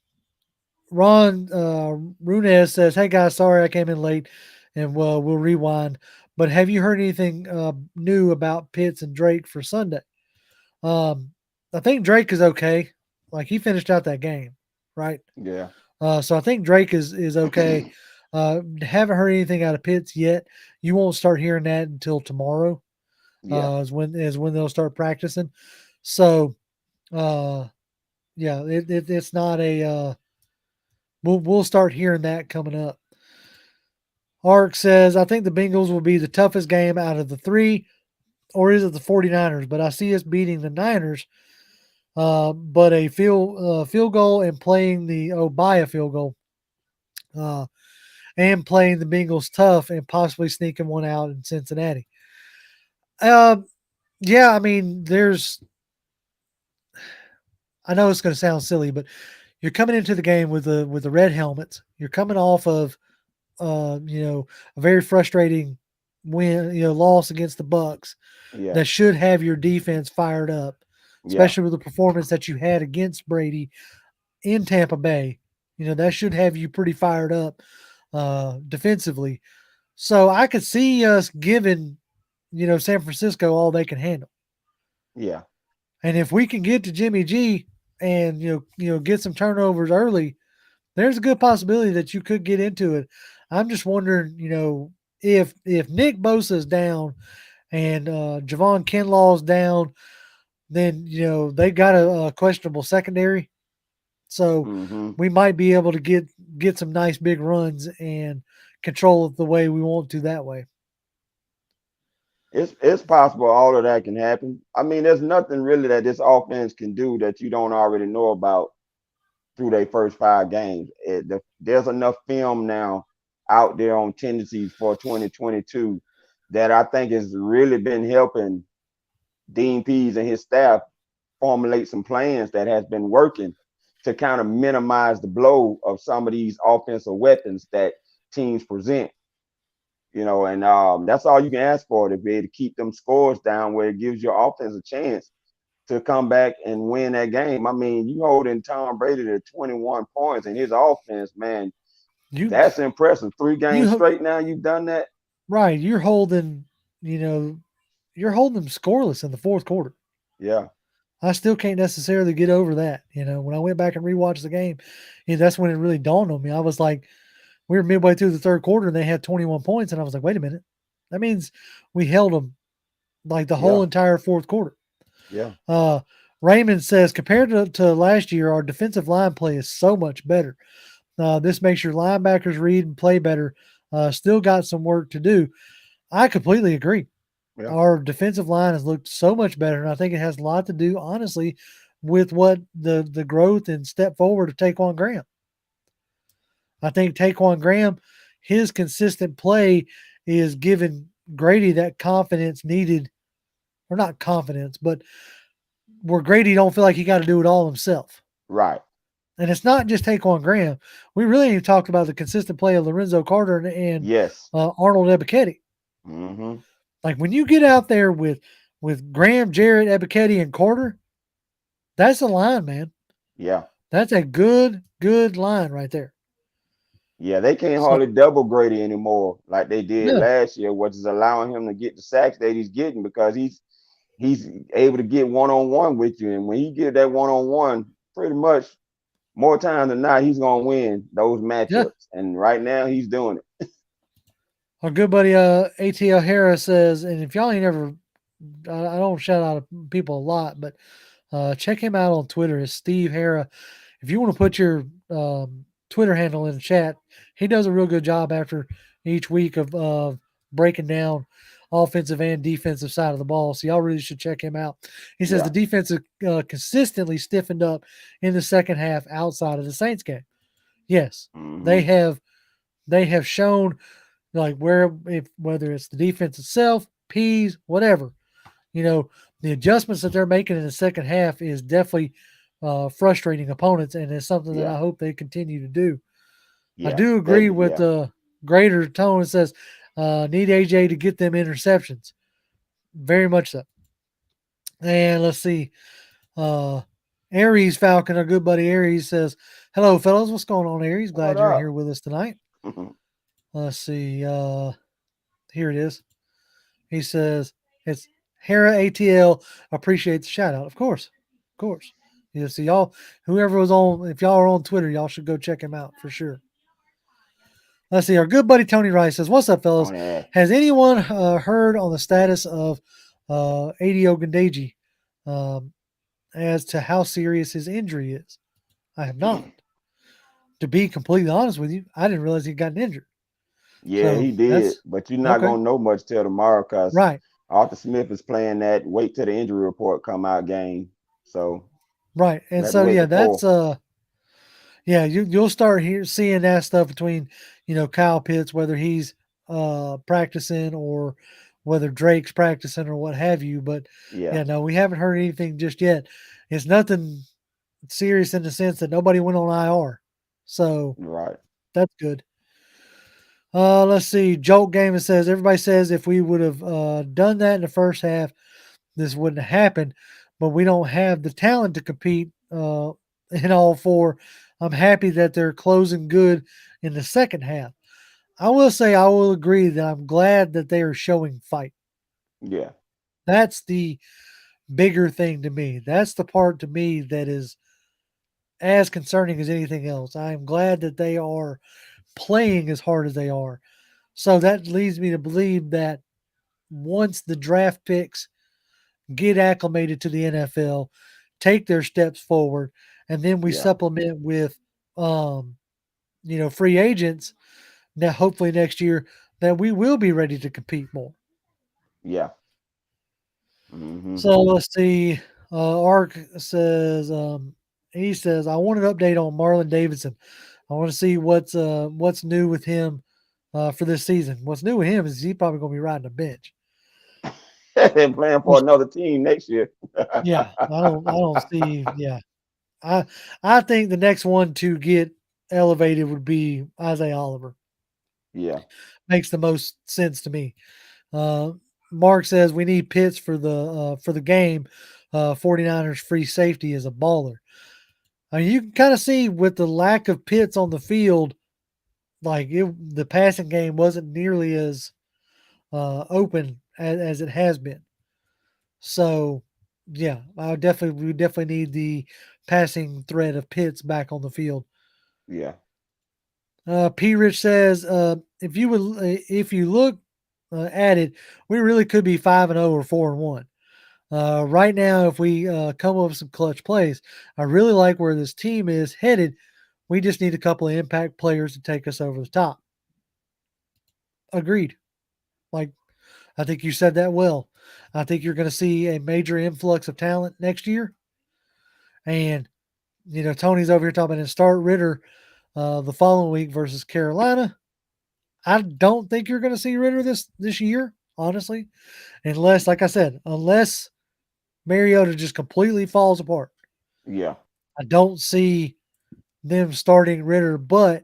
Runez says, "Hey guys, sorry I came in late, and we'll rewind. But have you heard anything new about Pitts and Drake for Sunday?" I think Drake is okay. Like, he finished out that game, right? Yeah. So I think Drake is okay. Haven't heard anything out of Pitts yet. You won't start hearing that until tomorrow. Is when they'll start practicing. So, it's not a. We'll start hearing that coming up. Ark says, "I think the Bengals will be the toughest game out of the 3, or is it the 49ers? But I see us beating the Niners. But a field goal and playing by a field goal. And playing the Bengals tough and possibly sneaking one out in Cincinnati." There's. I know it's going to sound silly, but you're coming into the game with the red helmets. You're coming off of, a very frustrating loss against the Bucs. Yeah. That should have your defense fired up, especially with the performance that you had against Brady in Tampa Bay. That should have you pretty fired up defensively. So I could see us giving, San Francisco all they can handle. Yeah. And if we can get to Jimmy G and get some turnovers early, there's a good possibility that you could get into it. I'm just wondering, if Nick Bosa's down and Javon Kinlaw's down, then they've got a questionable secondary. So we might be able to get some nice big runs and control it the way we want to that way. It's possible all of that can happen. I mean, there's nothing really that this offense can do that you don't already know about through their first 5 games. There's enough film now out there on tendencies for 2022 that I think has really been helping Dean Pease and his staff formulate some plans that has been working to kind of minimize the blow of some of these offensive weapons that teams present. And that's all you can ask for, to be able to keep them scores down where it gives your offense a chance to come back and win that game. I mean, you holding Tom Brady to 21 points in his offense, man. That's impressive. 3 games straight now you've done that. Right. You're holding them scoreless in the fourth quarter. Yeah. I still can't necessarily get over that. When I went back and rewatched the game, that's when it really dawned on me. I was like, we were midway through the third quarter and they had 21 points. And I was like, wait a minute. That means we held them like the whole entire fourth quarter. Yeah. Raymond says, compared to last year, our defensive line play is so much better. This makes your linebackers read and play better. Still got some work to do. I completely agree. Yeah. Our defensive line has looked so much better, and I think it has a lot to do, honestly, with what the growth and step forward of Taquan Graham. I think Taquan Graham, his consistent play is giving Grady that confidence needed, or not confidence, but where Grady don't feel like he got to do it all himself. Right. And it's not just Taquan Graham. We really ain't talked about the consistent play of Lorenzo Carter and Arnold Ebiketie. Mm-hmm. Like when you get out there with Graham, Jarrett, Ebiketie, and Carter, that's a line, man. Yeah. That's a good line right there. Yeah, they can't hardly double Grady anymore like they did last year, which is allowing him to get the sacks that he's getting because he's able to get one-on-one with you. And when he get that one-on-one, pretty much more times than not, he's going to win those matchups. Yeah. And right now, he's doing it. Our good buddy ATL Harris says, and if y'all ain't ever, I don't shout out people a lot, but check him out on Twitter. It's Steve Hara. If you want to put your Twitter handle in the chat, he does a real good job after each week of breaking down offensive and defensive side of the ball. So y'all really should check him out. He says the defense consistently stiffened up in the second half outside of the Saints game. Yes, they have shown like whether it's the defense itself, P's, whatever, the adjustments that they're making in the second half is definitely frustrating opponents, and it's something that I hope they continue to do. I do agree with the greater tone. It says need AJ to get them interceptions. Very much so. And let's see. Aries Falcon, our good buddy Aries says, hello, fellas. What's going on, Aries? Glad you're here with us tonight. Let's see. Here it is. He says, it's Hera ATL. Appreciate the shout out. Of course. Yeah, so y'all, whoever was on, if y'all are on Twitter, y'all should go check him out for sure. Let's see. Our good buddy Tony Rice says, what's up, fellas? Has anyone heard on the status of Adio Gandeji as to how serious his injury is? I have not. To be completely honest with you, I didn't realize he'd gotten injured. Yeah, so he did, but you're not going to know much till tomorrow because Arthur Smith is playing that wait till the injury report come out game. So right, and so that's you'll start seeing that stuff between Kyle Pitts, whether he's practicing or whether Drake's practicing or what have you. But no, we haven't heard anything just yet. It's nothing serious in the sense that nobody went on IR, so that's good. Let's see. Joke Gamer says, everybody says if we would have done that in the first half, this wouldn't have happened, but we don't have the talent to compete in all four. I'm happy that they're closing good in the second half. I will say I will agree that I'm glad that they are showing fight. Yeah. That's the bigger thing to me. That's the part to me that is as concerning as anything else. I am glad that they are playing as hard as they are. So that leads me to believe that once the draft picks get acclimated to the NFL, take their steps forward, and then we supplement with free agents, now hopefully next year, that we will be ready to compete more. Yeah. Mm-hmm. So let's see. Ark says he says I want an update on Marlon Davidson. I want to see what's new with him for this season. What's new with him is he's probably going to be riding a bench. They're playing for Which, another team next year. yeah, I don't see. Yeah, I think the next one to get elevated would be Isaiah Oliver. Yeah. Makes the most sense to me. Uh, Mark says we need Pitts for the game. 49ers free safety is a baller. You can kind of see with the lack of Pitts on the field, like the passing game wasn't nearly as open as it has been. So, yeah, we definitely need the passing threat of Pitts back on the field. Yeah. P. Rich says if you look at it, we really could be 5-0 or 4-1. Right now, if we come up with some clutch plays, I really like where this team is headed. We just need a couple of impact players to take us over the top. Agreed. Like, I think you said that well. I think you're going to see a major influx of talent next year. And, Tony's over here talking about start Ritter the following week versus Carolina. I don't think you're going to see Ritter this year, honestly. Unless, like I said, unless Mariota just completely falls apart. Yeah. I don't see them starting Ritter, but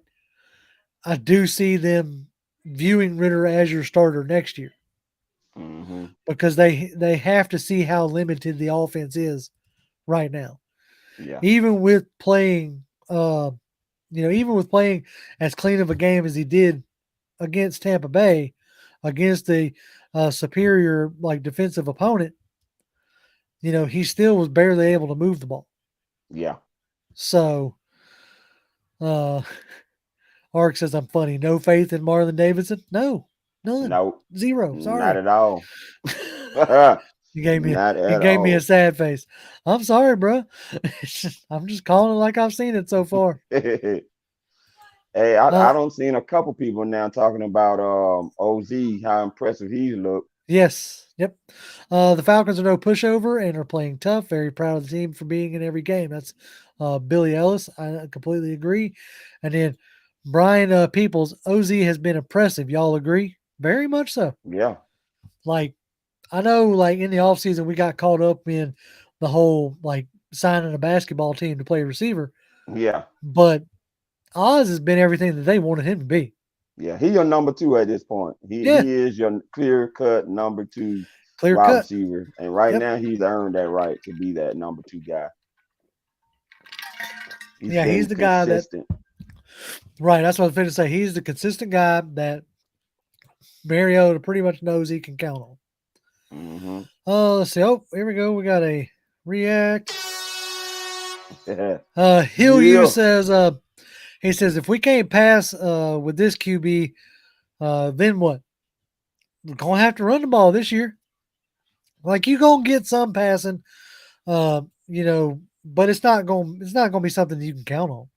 I do see them viewing Ritter as your starter next year. Mm-hmm. Because they have to see how limited the offense is right now. Yeah. Even with playing as clean of a game as he did against Tampa Bay, against a superior defensive opponent, he still was barely able to move the ball. Yeah. So, Ark says I'm funny. No faith in Marlon Davidson? No, none. No. Zero. Sorry. Not at all. He gave me Not at me all. a sad face. I'm sorry, bro. I'm just calling it like I've seen it so far. Hey, I don't seen a couple people now talking about OZ, how impressive he's looked. Yes. Yep. The Falcons are no pushover and are playing tough. Very proud of the team for being in every game. That's Billy Ellis. I completely agree. And then Brian Peoples, OZ has been impressive. Y'all agree? Very much so. Yeah. I know in the offseason we got caught up in the whole signing a basketball team to play receiver. Yeah. But Oz has been everything that they wanted him to be. Yeah, he's your number 2 at this point. He is your clear-cut number 2 wide receiver. And right now he's earned that right to be that number 2 guy. He's the guy that right, that's what I was going to say. He's the consistent guy that Mariota pretty much knows he can count on. Mm-hmm. Let's see. Oh, here we go. We got a react. Hill says he says if we can't pass with this QB, then what? We're gonna have to run the ball this year. You're gonna get some passing, but it's not gonna be something you can count on.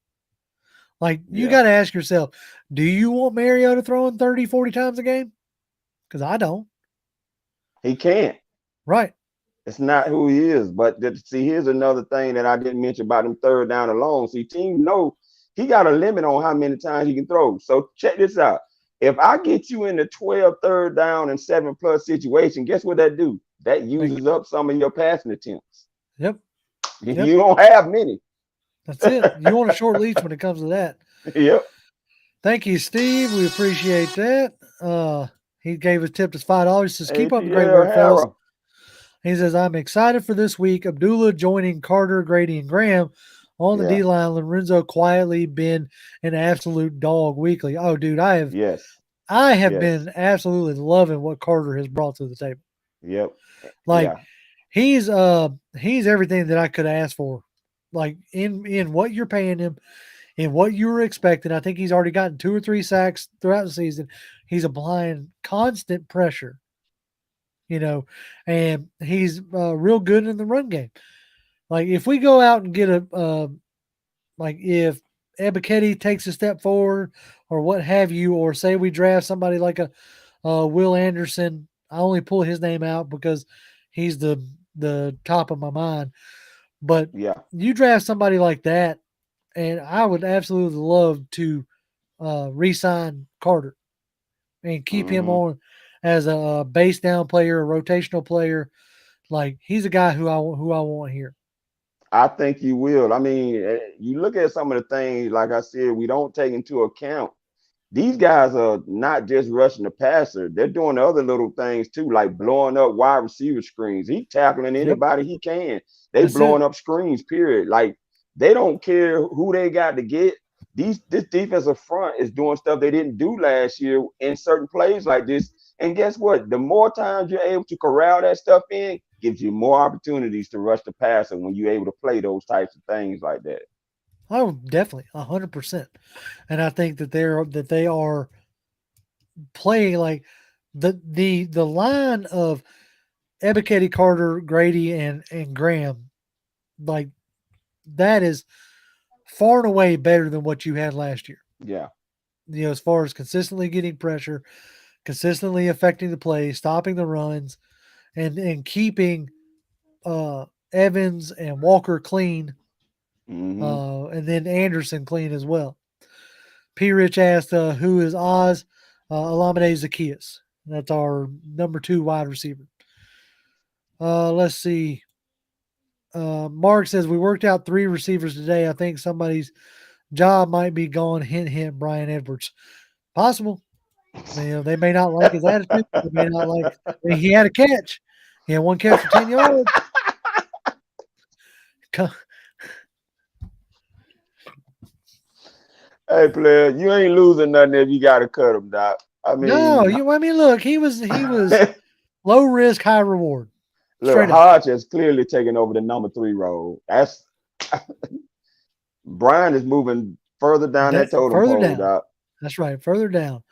You got to ask yourself, do you want Mariota throwing 30, 40 times a game? Because I don't. He can't. Right. It's not who he is. But see, here's another thing that I didn't mention about him third down and long. See, teams know he got a limit on how many times he can throw. So check this out. If I get you in the 12 third down and 7+ situation, guess what that do? That uses up some of your passing attempts. Yep. You don't have many. That's it. You want a short leash when it comes to that. Yep. Thank you, Steve. We appreciate that. He gave a tip to $5. He says, keep up the great work, fellas. He says, I'm excited for this week. Abdullah joining Carter, Grady, and Graham on the D-line. Lorenzo quietly been an absolute dog weekly. Oh, dude, I have been absolutely loving what Carter has brought to the table. Yep. He's everything that I could ask for. In what you're paying him, in what you were expecting. I think he's already gotten 2 or 3 sacks throughout the season. He's applying constant pressure, and he's real good in the run game. If we go out and get if Ebiketie takes a step forward or what have you, or say we draft somebody like a Will Anderson, I only pull his name out because he's the top of my mind. But Yeah. you draft somebody like that, and I would absolutely love to re-sign Carter and keep him on as a base down player, a rotational player. Like he's a guy who I want here. I think you will. I mean, you look at some of the things, like I said, we don't take into account. These guys are not just rushing the passer; they're doing other little things too, like blowing up wide receiver screens. He's tackling Yep, anybody he can. They that's it. blowing up screens. Period. Like they don't care who they got to get. This defensive front is doing stuff they didn't do last year in certain plays like this. And guess what? The more times you're able to corral that stuff in, gives you more opportunities to rush the passer when you're able to play those types of things like that. Oh, definitely, 100%. And I think that they are playing like the line of Ebiketie, Carter, Grady, and Graham, like that is far and away better than what you had last year. Yeah. You know, as far as consistently getting pressure, consistently affecting the play, stopping the runs, and keeping Evans and Walker clean, and then Anderson clean as well. P. Rich asked, "Who is Oz?" Alameda Zacchaeus. That's our number 2 wide receiver. Let's see. Mark says we worked out 3 receivers today. I think somebody's job might be gone. Hint, hint. Brian Edwards. Possible. You know, they may not like his attitude. They may not like. I mean, he had a catch. He had 1 catch for 10 yards. Hey, player, you ain't losing nothing if you got to cut him, Doc. I mean, no, I mean, look, he was low risk, high reward. Look, Hodge has clearly taken over the number 3 role. That's Brian is moving further down that totem pole, Doc. That's right, further down.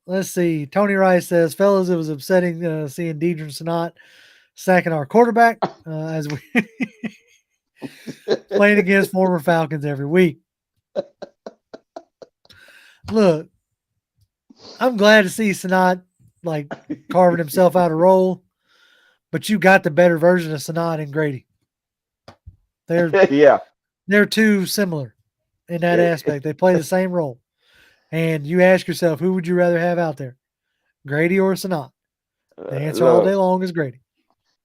Let's see. Tony Rice says, fellas, it was upsetting seeing Deidre Snot sacking our quarterback as we playing against former Falcons every week. Look, I'm glad to see Snot like carving himself out a role, but you got the better version of Snot and Grady. They're too similar in that aspect. They play the same role. And you ask yourself, who would you rather have out there, Grady or Snot? The answer all day long is Grady.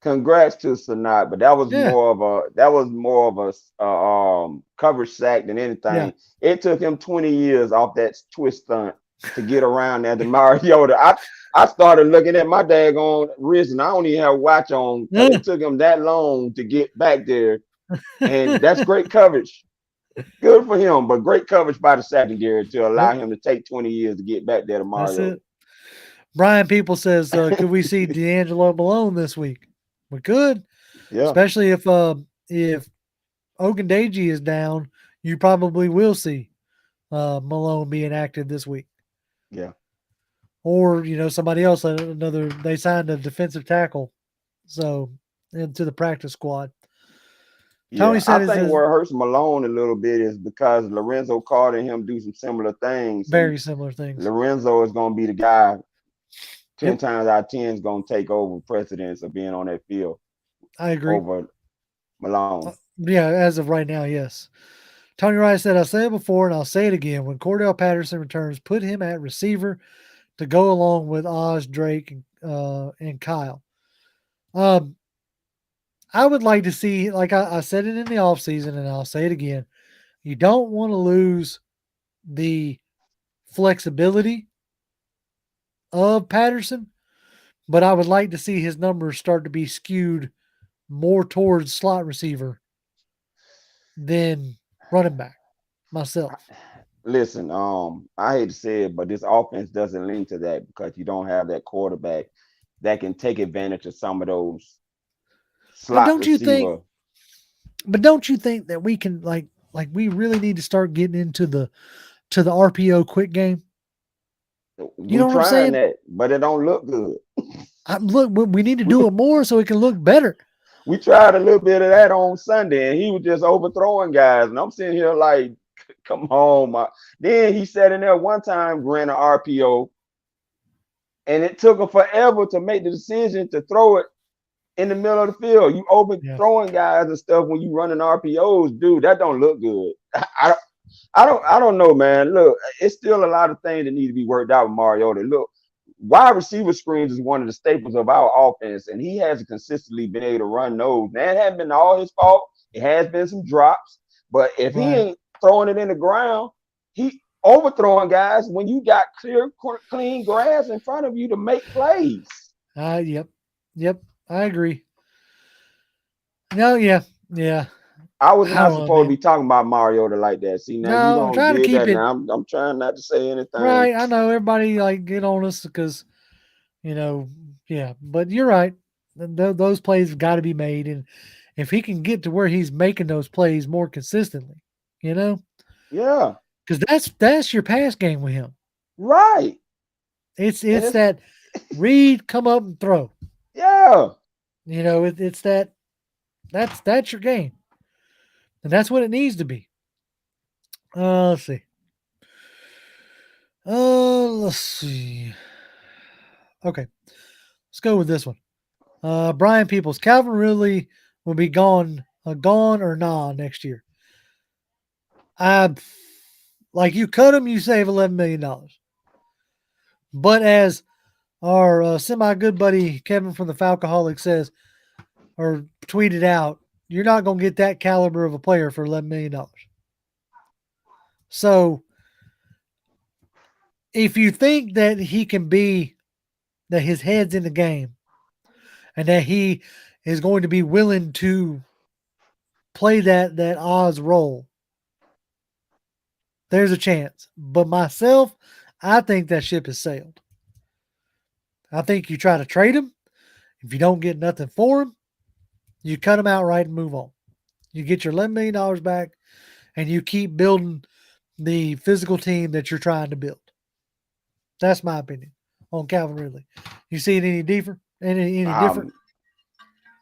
Congrats to Snot, but that was more of a coverage sack than anything. Yeah. It took him 20 years off that twist stunt to get around that to Mariota. I started looking at my daggone wrist, and I don't even have a watch on. Yeah. It took him that long to get back there, and that's great coverage. Good for him, but great coverage by the secondary to allow him to take 20 years to get back there to Mariota. That's it. Brian People says, could we see D'Angelo Malone this week? We could, especially if Ogundeji is down, you probably will see Malone being active this week. Yeah. Or, somebody else, they signed a defensive tackle, so into the practice squad. Tony said I think where it hurts Malone a little bit is because Lorenzo Carter and him do some similar things. Very similar things. Lorenzo is going to be the guy 10 times out of 10 is going to take over precedence of being on that field. I agree. Over Malone. As of right now, yes. Tony Rice said, I said it before and I'll say it again. When Cordarelle Patterson returns, put him at receiver to go along with Oz, Drake, and Kyle. I would like to see, like I said it in the offseason, and I'll say it again, you don't want to lose the flexibility of Patterson, but I would like to see his numbers start to be skewed more towards slot receiver than running back myself. Listen, I hate to say it, but this offense doesn't lean to that because you don't have that quarterback that can take advantage of some of those slot don't you receiver. Don't you think that we can like we really need to start getting into the RPO quick game? You know what I'm saying? That, but it don't look good. We need to do it more so it can look better. We tried a little bit of that on Sunday, and he was just overthrowing guys. And I'm sitting here like, come on. Then he sat in there one time, ran an RPO, and it took him forever to make the decision to throw it in the middle of the field. You overthrowing guys and stuff when you running RPOs, dude. That don't look good. I don't know, man. Look, it's still a lot of things that need to be worked out with Mariota. Look, wide receiver screens is one of the staples of our offense, and he hasn't consistently been able to run those. Man, it hasn't been all his fault. It has been some drops, but if he ain't throwing it in the ground, he overthrowing guys when you got clean grass in front of you to make plays. Yep. I agree. No, yeah. I was not supposed to be talking about Mariota like that. See, now you don't trying to keep that. It, now I'm trying not to say anything. Right, I know everybody like get on us because, but you're right. Those plays have got to be made, and if he can get to where he's making those plays more consistently, yeah, because that's your pass game with him, right? It's that read, come up and throw. Yeah, it's that's your game, and that's what it needs to be. Let's see. Okay, let's go with this one. Brian Peoples, Calvin Ridley will be gone or nah next year. Like you cut him, you save $11 million. But as our semi-good buddy Kevin from the Falcoholic says, or tweeted out, you're not going to get that caliber of a player for $11 million. So if you think that he can be, that his head's in the game and that he is going to be willing to play that Oz role, there's a chance. But myself, I think that ship has sailed. I think you try to trade him. If you don't get nothing for him, you cut him outright and move on. You get your $11 million back and you keep building the physical team that you're trying to build. That's my opinion on Calvin Ridley. You see it any different? Any different?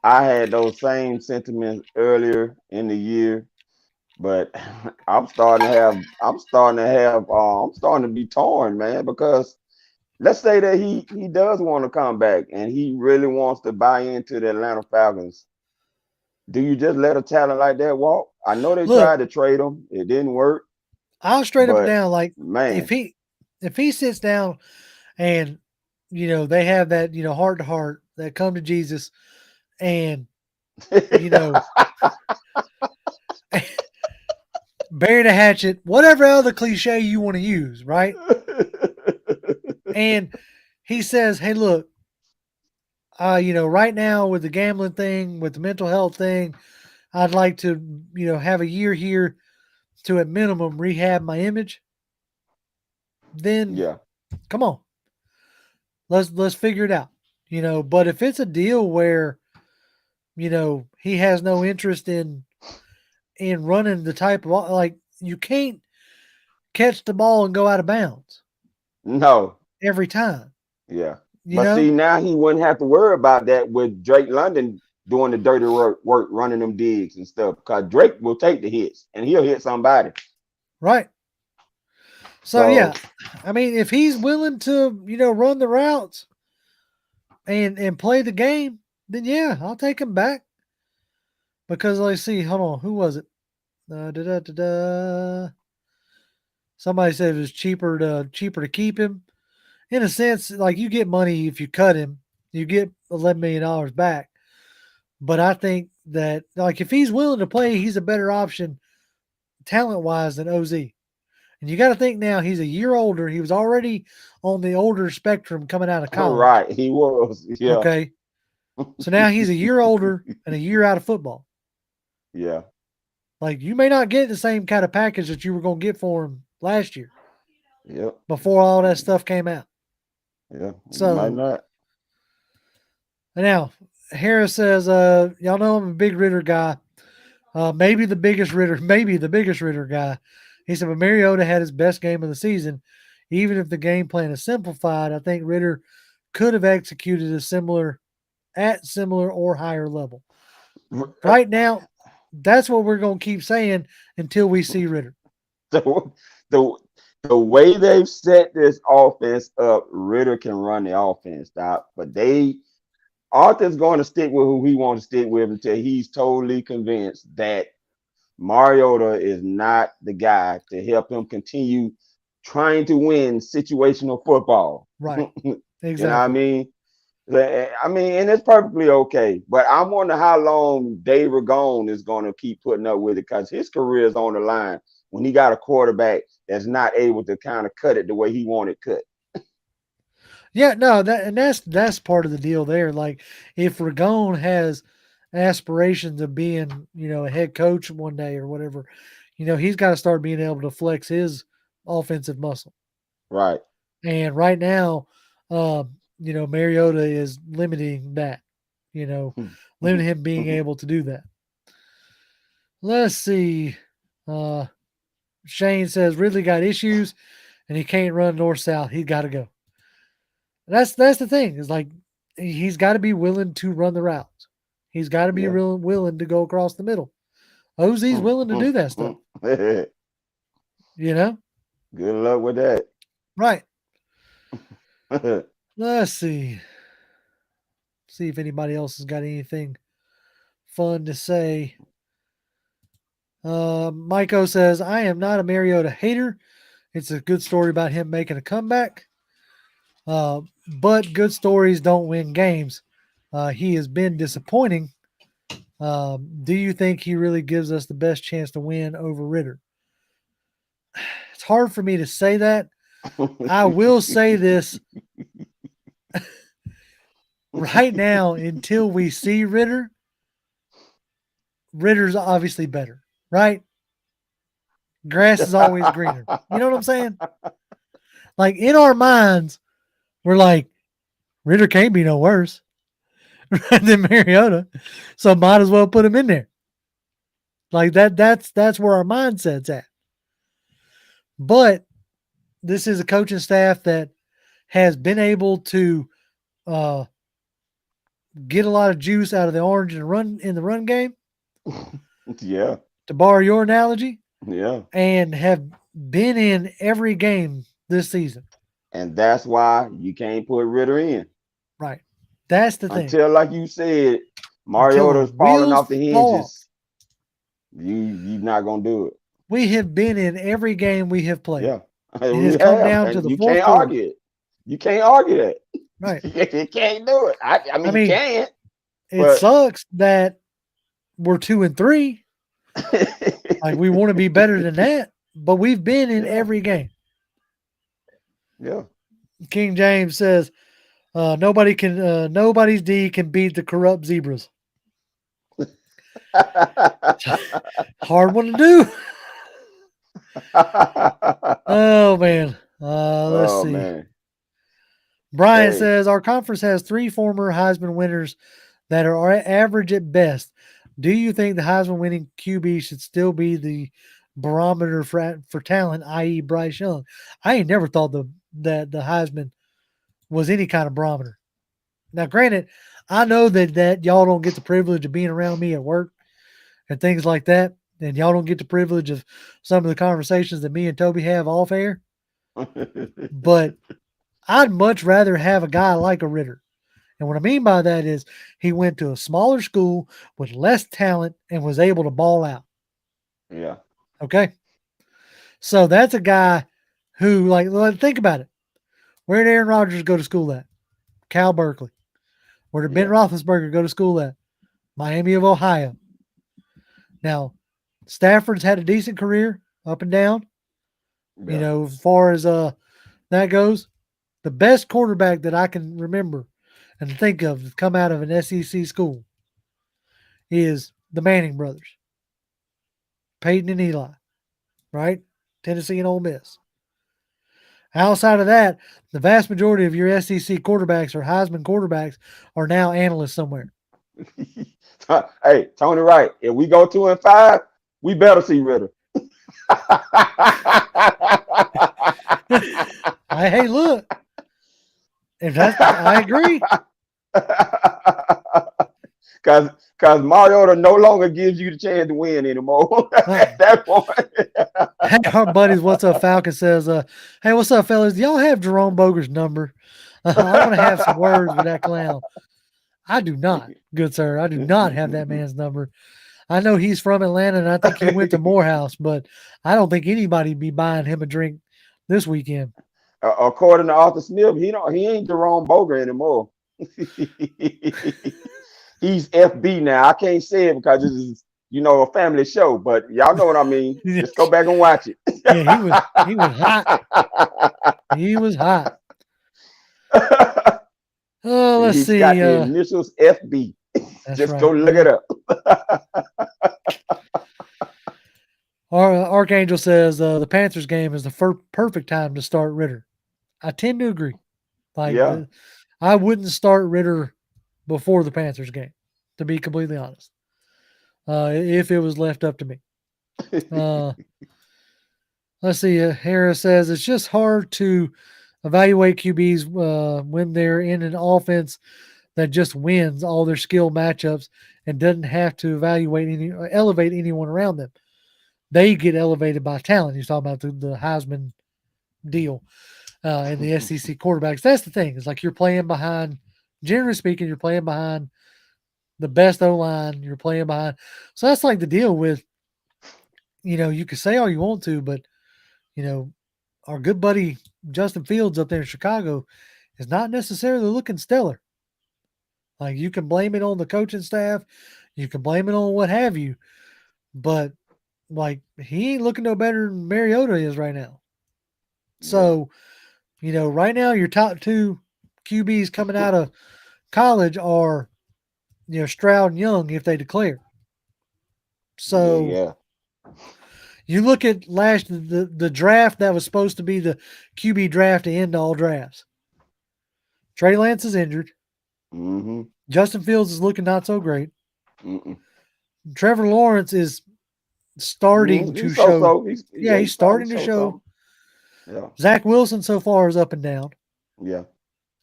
I had those same sentiments earlier in the year, but I'm starting to be torn, man, because let's say that he does want to come back and he really wants to buy into the Atlanta Falcons. Do you just let a talent like that walk? I know they tried to trade him. It didn't work. I'll straight up and down, like, man, if he sits down and, they have that, heart to heart, that come to Jesus and, bury the hatchet, whatever other cliche you want to use, right? And he says, hey, look, right now with the gambling thing, with the mental health thing, I'd like to, have a year here to at minimum rehab my image. Then come on. Let's figure it out. But if it's a deal where, he has no interest in running the type of, like, you can't catch the ball and go out of bounds. No. Every time. Yeah. See, now he wouldn't have to worry about that with Drake London doing the dirty work running them digs and stuff, because Drake will take the hits and he'll hit somebody. Right. So yeah, I mean, if he's willing to, run the routes and play the game, then yeah, I'll take him back. Because let's see, hold on, who was it? Somebody said it was cheaper to keep him. In a sense, like, you get money if you cut him, you get $11 million back. But I think that, like, if he's willing to play, he's a better option talent-wise than OZ. And you got to think now, he's a year older. He was already on the older spectrum coming out of college. Right, he was. Yeah. Okay. So now he's a year older and a year out of football. Yeah. Like, you may not get the same kind of package that you were going to get for him last year. Yep. Before all that stuff came out. Yeah. So might not. Now, Harris says, y'all know I'm a big Ritter guy. Maybe the biggest Ritter guy. He said, but Mariota had his best game of the season. Even if the game plan is simplified, I think Ritter could have executed at similar or higher level. Right now, that's what we're going to keep saying until we see Ritter. The way they've set this offense up, Ritter can run the offense, Doc. But they Arthur's going to stick with who he wants to stick with until he's totally convinced that Mariota is not the guy to help him continue trying to win situational football. Right. Exactly. You know what I mean? And it's perfectly okay. But I wonder how long Dave Ragone is going to keep putting up with it, because his career is on the line when he got a quarterback that's not able to kind of cut it the way he wanted cut. Yeah, no, that's part of the deal there. Like, if Ragone has aspirations of being, a head coach one day or whatever, he's got to start being able to flex his offensive muscle. Right. And right now, Mariota is limiting that, limiting him being able to do that. Let's see. Shane says Ridley got issues and he can't run north-south. He's got to go. That's the thing. Is like, he's got to be willing to run the routes. He's got to be willing to go across the middle. OZ's willing to do that stuff. Good luck with that. Right. Let's see. See if anybody else has got anything fun to say. Maiko says, I am not a Mariota hater. It's a good story about him making a comeback. But good stories don't win games. He has been disappointing. Do you think he really gives us the best chance to win over Ritter? It's hard for me to say that. I will say this. Right now, until we see Ritter's obviously better, right? Grass is always greener. You know what I'm saying? Like, in our minds, we're like, Ritter can't be no worse than Mariota, so might as well put him in there. Like, that's where our mindset's at. But this is a coaching staff that has been able to get a lot of juice out of the orange in the run game. Yeah. To borrow your analogy. Yeah. And have been in every game this season. And that's why you can't put Ritter in. Right. That's the thing. Until, like you said, Mariota's falling off the hinges. You're not going to do it. We have been in every game we have played. Yeah. It has come down to the you fourth can't quarter. argue it. You can't argue that. Right. You can't do it. I mean, you can't. It sucks that we're 2-3. Like, we want to be better than that, but we've been in every game. Yeah. King James says, nobody's D can beat the corrupt zebras. Hard one to do. Oh, man. Let's see. Man. Brian says, our conference has 3 former Heisman winners that are average at best. Do you think the Heisman winning QB should still be the barometer for talent, i.e. Bryce Young? I ain't never thought that the Heisman was any kind of barometer. Now, granted, I know that y'all don't get the privilege of being around me at work and things like that, and y'all don't get the privilege of some of the conversations that me and Toby have off air. But I'd much rather have a guy like a Ritter. And what I mean by that is he went to a smaller school with less talent and was able to ball out. Yeah. Okay. So that's a guy who, like, think about it. Where did Aaron Rodgers go to school at? Cal Berkeley. Where did Ben Roethlisberger go to school at? Miami of Ohio. Now, Stafford's had a decent career up and down. Yeah. As far as that goes, the best quarterback that I can remember and think of to come out of an SEC school is the Manning brothers. Peyton and Eli, right? Tennessee and Ole Miss. Outside of that, the vast majority of your SEC quarterbacks or Heisman quarterbacks are now analysts somewhere. Hey, Tony Wright, if we go 2-5, we better see Ritter. Hey, look. I agree. Because Mariota no longer gives you the chance to win anymore at that point. Hey, our buddies, What's Up Falcon says, hey, what's up, fellas? Do y'all have Jerome Boger's number? I want to have some words with that clown. I do not, good sir. I do not have that man's number. I know he's from Atlanta, and I think he went to Morehouse, but I don't think anybody be buying him a drink this weekend. According to Arthur Smith, he ain't Jerome Boger anymore. He's FB now. I can't say it because this is a family show, but y'all know what I mean. Just go back and watch it. Yeah, he was hot. He was hot. Oh, let's see. He's got the initials FB. Just right. Go look it up. Archangel says the Panthers game is the perfect time to start Ritter. I tend to agree. I wouldn't start Ritter before the Panthers game, to be completely honest. If it was left up to me. Let's see. Harris says it's just hard to evaluate QBs when they're in an offense that just wins all their skill matchups and doesn't have to elevate anyone around them. They get elevated by talent. He's talking about the Heisman deal and the SEC quarterbacks. That's the thing. It's like you're playing behind, generally speaking, you're playing behind the best O-line. You're playing behind. So that's like the deal with, you can say all you want to, but, our good buddy Justin Fields up there in Chicago is not necessarily looking stellar. Like, you can blame it on the coaching staff. You can blame it on what have you. But, like, he ain't looking no better than Mariota is right now. So, right now your top two QBs coming out of college are, Stroud and Young if they declare. So, you look at the draft that was supposed to be the QB draft to end all drafts. Trey Lance is injured. Mm-hmm. Justin Fields is looking not so great. Mm-mm. Trevor Lawrence is starting to show. He's starting to show. Yeah. Zach Wilson so far is up and down. Yeah.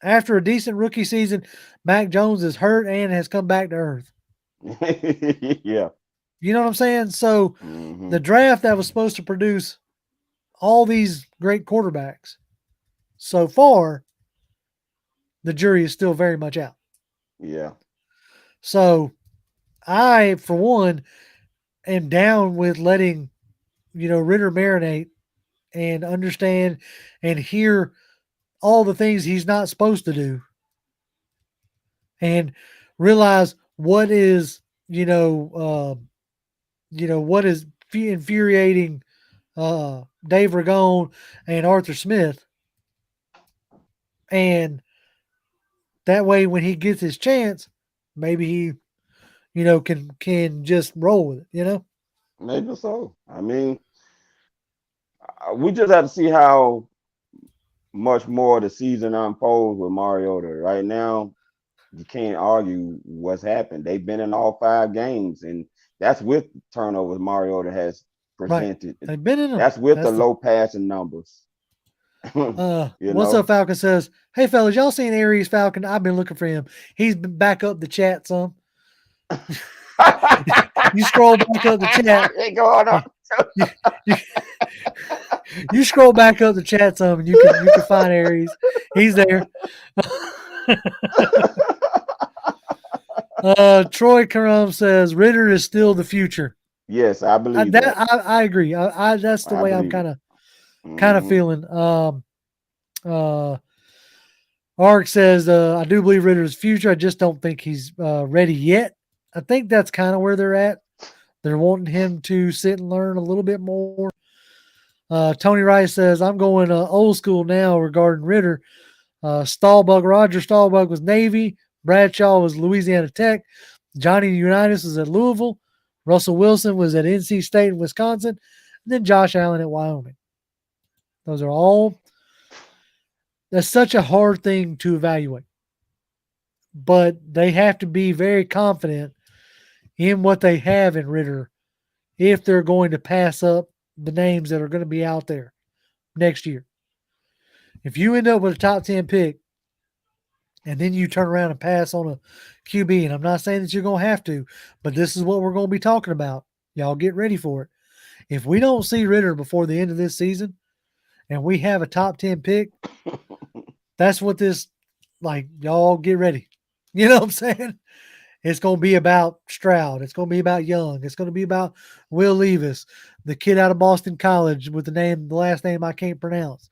After a decent rookie season, Mac Jones is hurt and has come back to earth. Yeah. You know what I'm saying? So the draft that was supposed to produce all these great quarterbacks, so far, the jury is still very much out. Yeah. So I, for one, am down with letting, Ritter marinate and understand and hear all the things he's not supposed to do and realize what is, what is infuriating Dave Ragone and Arthur Smith. And that way, when he gets his chance, maybe he, can just roll with it, Maybe so. I mean, we just have to see how much more the season unfolds with Mariota. Right now, you can't argue what's happened. They've been in all 5 games, and that's with turnovers Mariota has presented. Right. They've been in them. That's with the low passing numbers. What's up, Falcon says, hey, fellas, y'all seen Aries Falcon? I've been looking for him. He's been back up the chat some. You scroll back up the chat. You scroll back up the chat some, and you can find Aries. He's there. Troy Karam says Ritter is still the future. Yes, I believe that. I agree. That's the way I'm kind of feeling. Ark says I do believe Ritter is future. I just don't think he's ready yet. I think that's kind of where they're at. They're wanting him to sit and learn a little bit more. Tony Rice says, I'm going old school now regarding Ritter. Roger Staubach was Navy. Bradshaw was Louisiana Tech. Johnny Unitas was at Louisville. Russell Wilson was at NC State and Wisconsin. And then Josh Allen at Wyoming. Those are all. That's such a hard thing to evaluate. But they have to be very confident in what they have in Ritter if they're going to pass up the names that are going to be out there next year. If you end up with a top 10 pick and then you turn around and pass on a QB, and I'm not saying that you're going to have to, but this is what we're going to be talking about. Y'all get ready for it. If we don't see Ritter before the end of this season and we have a top 10 pick, that's what this, y'all get ready. You know what I'm saying? It's going to be about Stroud. It's going to be about Young. It's going to be about Will Levis, the kid out of Boston College with the last name I can't pronounce.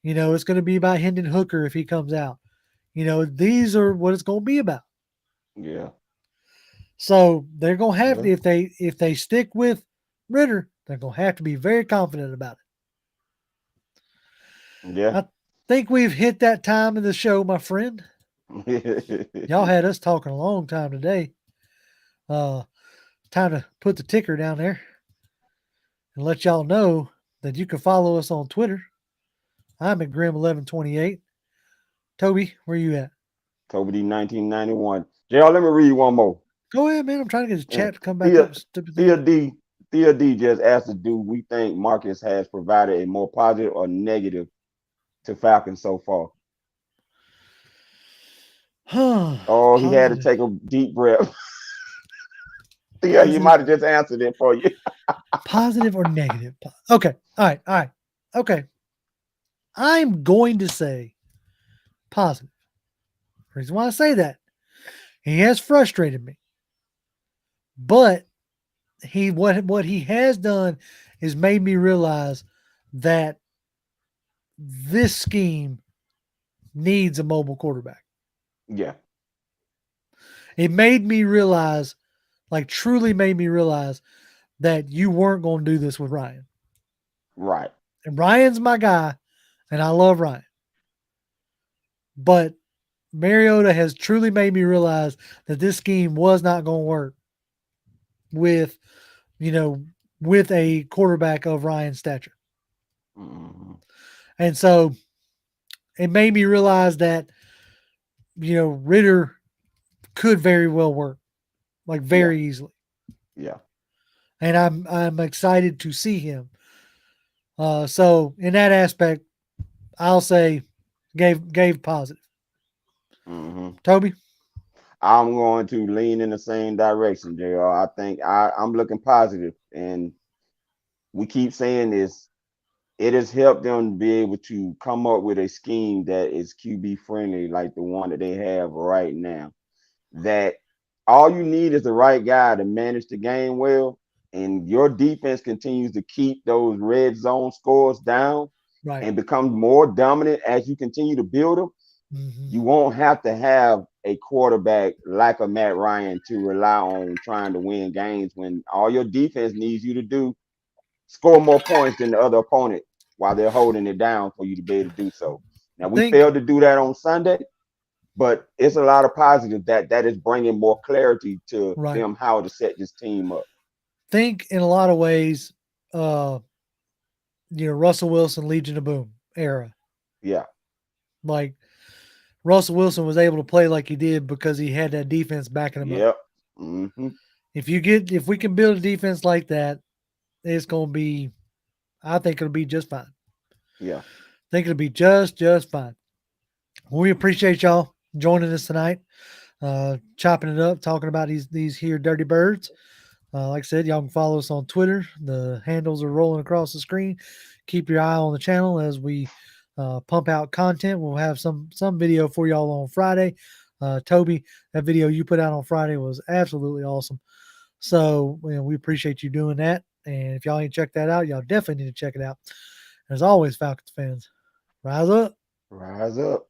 It's going to be about Hendon Hooker if he comes out. These are what it's going to be about. Yeah. So they're going to have to, if they stick with Ritter, they're going to have to be very confident about it. Yeah. I think we've hit that time of the show, my friend. Y'all had us talking a long time today. Time to put the ticker down there and let y'all know that you can follow us on Twitter. I'm at Grim1128. Toby, where you at? Toby D 1991. JR, let me read one more. Go ahead, man. I'm trying to get the chat to come back Thea, up. Thea D just asked us, do we think Marcus has provided a more positive or negative to Falcons so far? Oh, he had to take a deep breath. Yeah, you might have just answered it for you. Positive or negative? Okay. All right. Okay. I'm going to say positive. The reason why I say that, he has frustrated me. But what he has done is made me realize that this scheme needs a mobile quarterback. Yeah. It made me realize, truly made me realize that you weren't going to do this with Ryan. Right. And Ryan's my guy, and I love Ryan. But Mariota has truly made me realize that this scheme was not going to work with a quarterback of Ryan's stature. Mm-hmm. And so it made me realize that, Ritter could very well work, very easily. Yeah. And I'm excited to see him. So in that aspect, I'll say gave positive. Mm-hmm. Toby? I'm going to lean in the same direction, JR. I think I'm looking positive, and we keep saying this. It has helped them be able to come up with a scheme that is QB friendly, like the one that they have right now. That all you need is the right guy to manage the game well, and your defense continues to keep those red zone scores down and become more dominant as you continue to build them. Mm-hmm. You won't have to have a quarterback like a Matt Ryan to rely on trying to win games when all your defense needs you to do score more points than the other opponent while they're holding it down for you to be able to do so. Now, we failed to do that on Sunday, but it's a lot of positive that is bringing more clarity to them how to set this team up. Think in a lot of ways, Russell Wilson, Legion of Boom era. Yeah. Russell Wilson was able to play like he did because he had that defense backing him up. Mm-hmm. If we can build a defense like that, it's going to be, I think it'll be just fine. Yeah. I think it'll be just fine. We appreciate y'all joining us tonight, chopping it up, talking about these here dirty birds. Like I said, y'all can follow us on Twitter. The handles are rolling across the screen. Keep your eye on the channel as we pump out content. We'll have some video for y'all on Friday. Toby, that video you put out on Friday was absolutely awesome. So we appreciate you doing that. And if y'all ain't checked that out, y'all definitely need to check it out. As always, Falcons fans, rise up. Rise up.